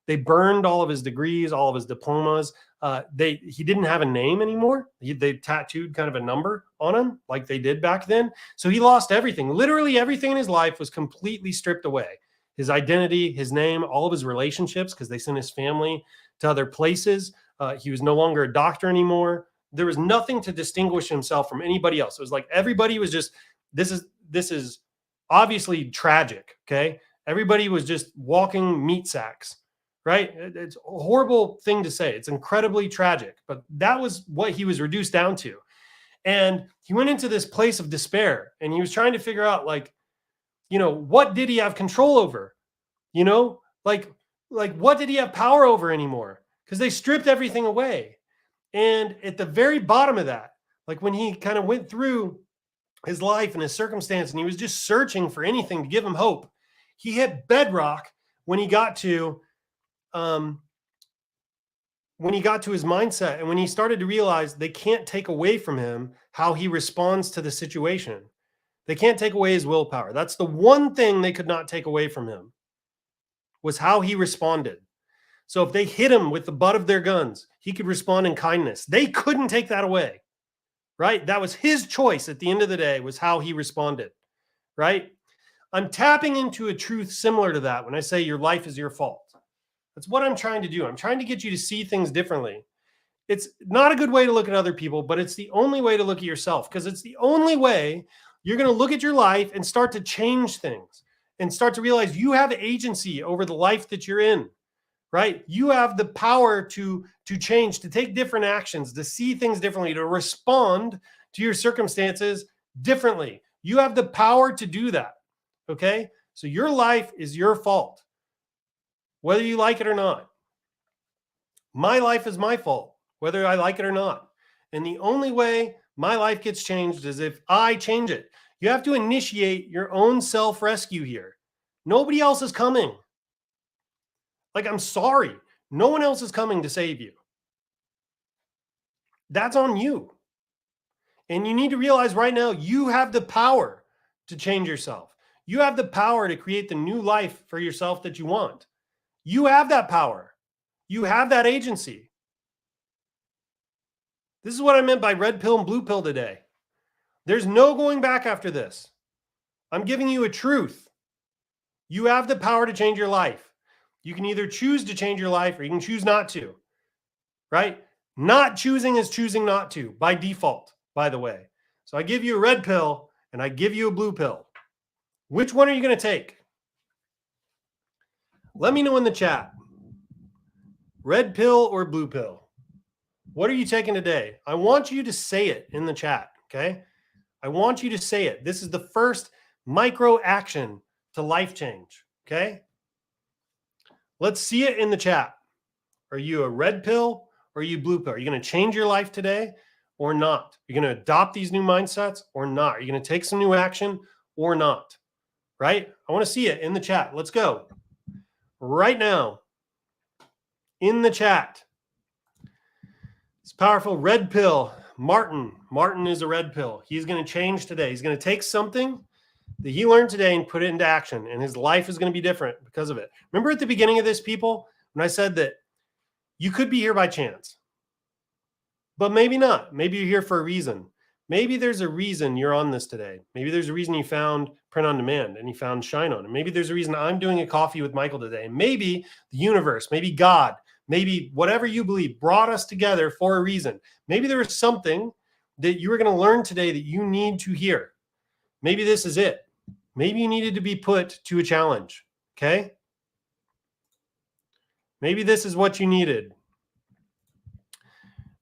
They burned all of his degrees, all of his diplomas. He didn't have a name anymore. They tattooed kind of a number on him like they did back then. So he lost everything. Literally everything in his life was completely stripped away. His identity, his name, all of his relationships, because they sent his family to other places. He was no longer a doctor anymore. There was nothing to distinguish himself from anybody else. It was like everybody was just this is obviously tragic. Okay. Everybody was just walking meat sacks, right? It's a horrible thing to say. It's incredibly tragic, but that was what he was reduced down to. And he went into this place of despair, and he was trying to figure out, like, what did he have control over? Like what did he have power over anymore? Because they stripped everything away. And at the very bottom of that, like when he kind of went through his life and his circumstance, and he was just searching for anything to give him hope, he hit bedrock when he got to his mindset, and when he started to realize they can't take away from him how he responds to the situation. They can't take away his willpower. That's the one thing they could not take away from him, was how he responded. So if they hit him with the butt of their guns, he could respond in kindness. They couldn't take that away, right? That was his choice at the end of the day, was how he responded, right? I'm tapping into a truth similar to that when I say your life is your fault. That's what I'm trying to do. I'm trying to get you to see things differently. It's not a good way to look at other people, but it's the only way to look at yourself, because it's the only way you're going to look at your life and start to change things and start to realize you have agency over the life that you're in, right? You have the power to change, to take different actions, to see things differently, to respond to your circumstances differently. You have the power to do that, okay? So your life is your fault, whether you like it or not. My life is my fault, whether I like it or not. And the only way my life gets changed is if I change it. You have to initiate your own self-rescue here. Nobody else is coming. Like, I'm sorry. No one else is coming to save you. That's on you. And you need to realize right now, you have the power to change yourself. You have the power to create the new life for yourself that you want. You have that power. You have that agency. This is what I meant by red pill and blue pill today. There's no going back after this. I'm giving you a truth. You have the power to change your life. You can either choose to change your life or you can choose not to, right? Not choosing is choosing not to by default, by the way. So I give you a red pill and I give you a blue pill. Which one are you going to take? Let me know in the chat. Red pill or blue pill? What are you taking today? I want you to say it in the chat, okay? I want you to say it. This is the first micro action to life change, okay? Let's see it in the chat. Are you a red pill or are you blue pill? Are you going to change your life today or not? Are you going to adopt these new mindsets or not? Are you going to take some new action or not? Right? I want to see it in the chat. Let's go. Right now, in the chat. It's powerful. Red pill. Martin. Martin is a red pill. He's going to change today. He's going to take something that he learned today and put it into action, and his life is going to be different because of it. Remember at the beginning of this, people, when I said that you could be here by chance, but maybe not. Maybe you're here for a reason. Maybe there's a reason you're on this today. Maybe there's a reason you found Print on Demand and you found ShineOn. And maybe there's a reason I'm doing a coffee with Michael today. Maybe the universe, maybe God, maybe whatever you believe brought us together for a reason. Maybe there was something that you were going to learn today that you need to hear. Maybe this is it. Maybe you needed to be put to a challenge, okay? Maybe this is what you needed.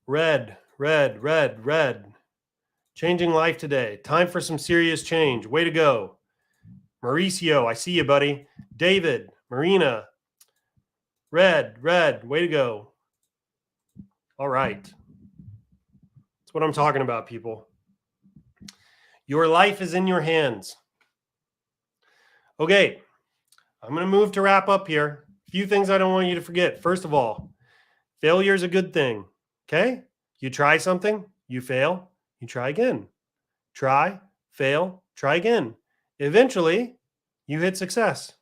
Red, red, red, red. Changing life today. Time for some serious change. Way to go. Mauricio, I see you, buddy. David, Marina. Red, red. Way to go. All right. That's what I'm talking about, people. Your life is in your hands. Okay. I'm going to move to wrap up here. A few things I don't want you to forget. First of all, failure is a good thing. Okay? You try something, you fail, you try again. Try, fail, try again. Eventually, you hit success.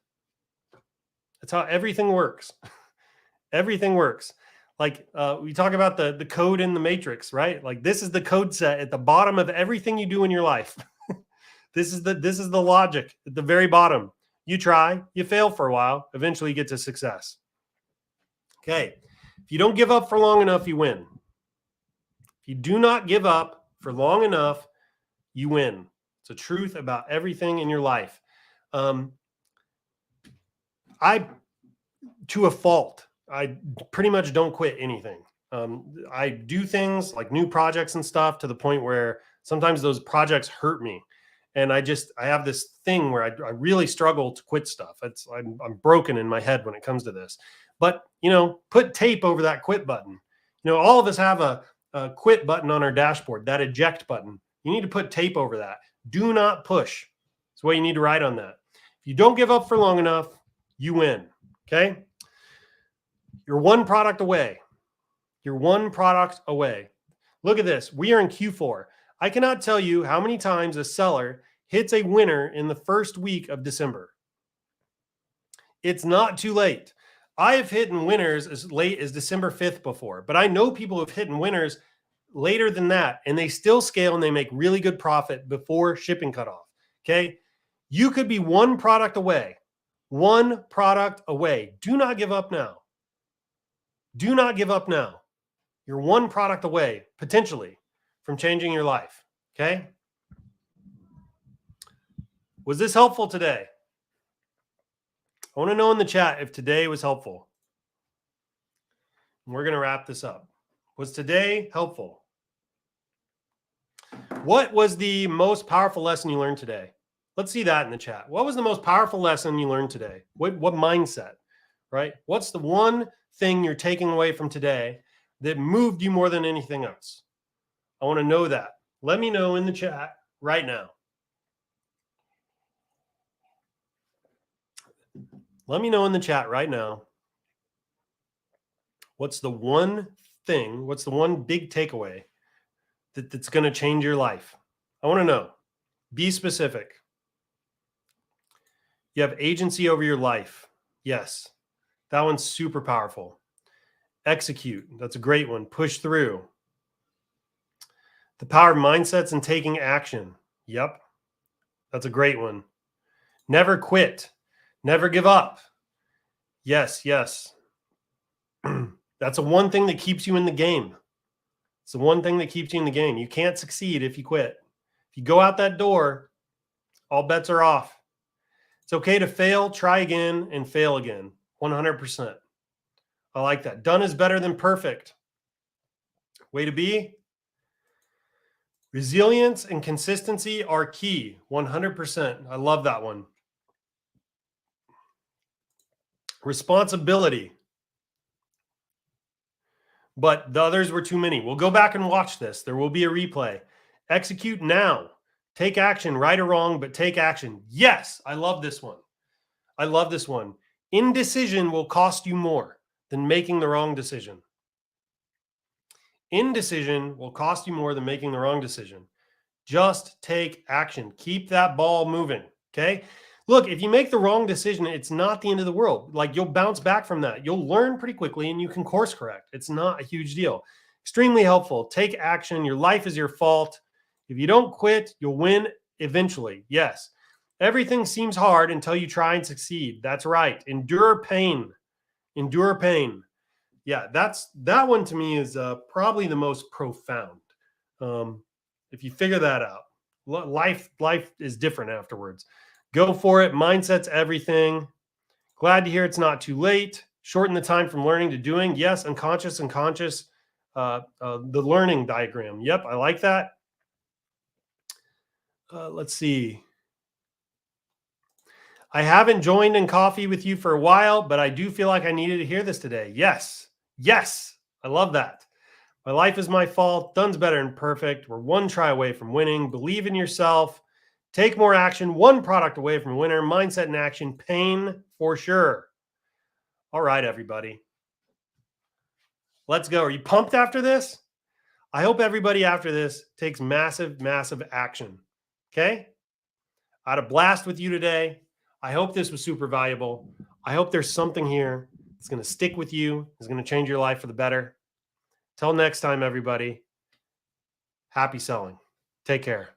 That's how everything works. Everything works. Like we talk about the code in the matrix, right? Like this is the code set at the bottom of everything you do in your life. This is the logic at the very bottom. You try, you fail for a while, eventually you get to success. Okay. If you don't give up for long enough, you win. If you do not give up for long enough, you win. It's a truth about everything in your life. To a fault, I pretty much don't quit anything. I do things like new projects and stuff to the point where sometimes those projects hurt me. And I have this thing where I really struggle to quit stuff. I'm broken in my head when it comes to this. But, put tape over that quit button. All of us have a quit button on our dashboard, that eject button. You need to put tape over that. Do not push. That's what you need to write on that. If you don't give up for long enough, you win. Okay? You're one product away. You're one product away. Look at this. We are in Q4. I cannot tell you how many times a seller hits a winner in the first week of December. It's not too late. I have hit winners as late as December 5th before, but I know people have hit winners later than that, and they still scale and they make really good profit before shipping cutoff. Okay? You could be one product away. One product away. Do not give up now. Do not give up now. You're one product away, potentially, from changing your life. Okay? Was this helpful today? I want to know in the chat if today was helpful. We're going to wrap this up. Was today helpful? What was the most powerful lesson you learned today? Let's see that in the chat. What was the most powerful lesson you learned today? What mindset, right? What's the one thing you're taking away from today that moved you more than anything else? I want to know that. Let me know in the chat right now. Let me know in the chat right now. What's the one thing, what's the one big takeaway that's going to change your life? I want to know. Be specific. You have agency over your life. Yes. That one's super powerful. Execute. That's a great one. Push through. The power of mindsets and taking action. Yep. That's a great one. Never quit. Never give up. Yes, yes. That's the one thing that keeps you in the game. It's the one thing that keeps you in the game. You can't succeed if you quit. If you go out that door, all bets are off. It's okay to fail, try again, and fail again. 100%. I like that. Done is better than perfect. Way to be. Resilience and consistency are key. 100%. I love that one. Responsibility. But the others were too many. We'll go back and watch this. There will be a replay. Execute now. Take action, right or wrong, but take action. Yes, I love this one. I love this one. Indecision will cost you more than making the wrong decision. Indecision will cost you more than making the wrong decision. Just take action. Keep that ball moving, okay? Look, if you make the wrong decision, it's not the end of the world. Like, you'll bounce back from that. You'll learn pretty quickly and you can course correct. It's not a huge deal. Extremely helpful. Take action. Your life is your fault. If you don't quit, you'll win eventually. Yes. Everything seems hard until you try and succeed. That's right. Endure pain. Endure pain. Yeah, that one to me is probably the most profound. If you figure that out, life is different afterwards. Go for it. Mindset's everything. Glad to hear it's not too late. Shorten the time from learning to doing. Yes, unconscious and conscious. The learning diagram. Yep, I like that. Let's see. I haven't joined in coffee with you for a while, but I do feel like I needed to hear this today. Yes. Yes. I love that. My life is my fault. Done's better than perfect. We're one try away from winning. Believe in yourself. Take more action. One product away from winner. Mindset and action. Pain for sure. All right, everybody. Let's go. Are you pumped after this? I hope everybody after this takes massive, massive action. Okay? I had a blast with you today. I hope this was super valuable. I hope there's something here that's going to stick with you. It's going to change your life for the better. Till next time, everybody. Happy selling. Take care.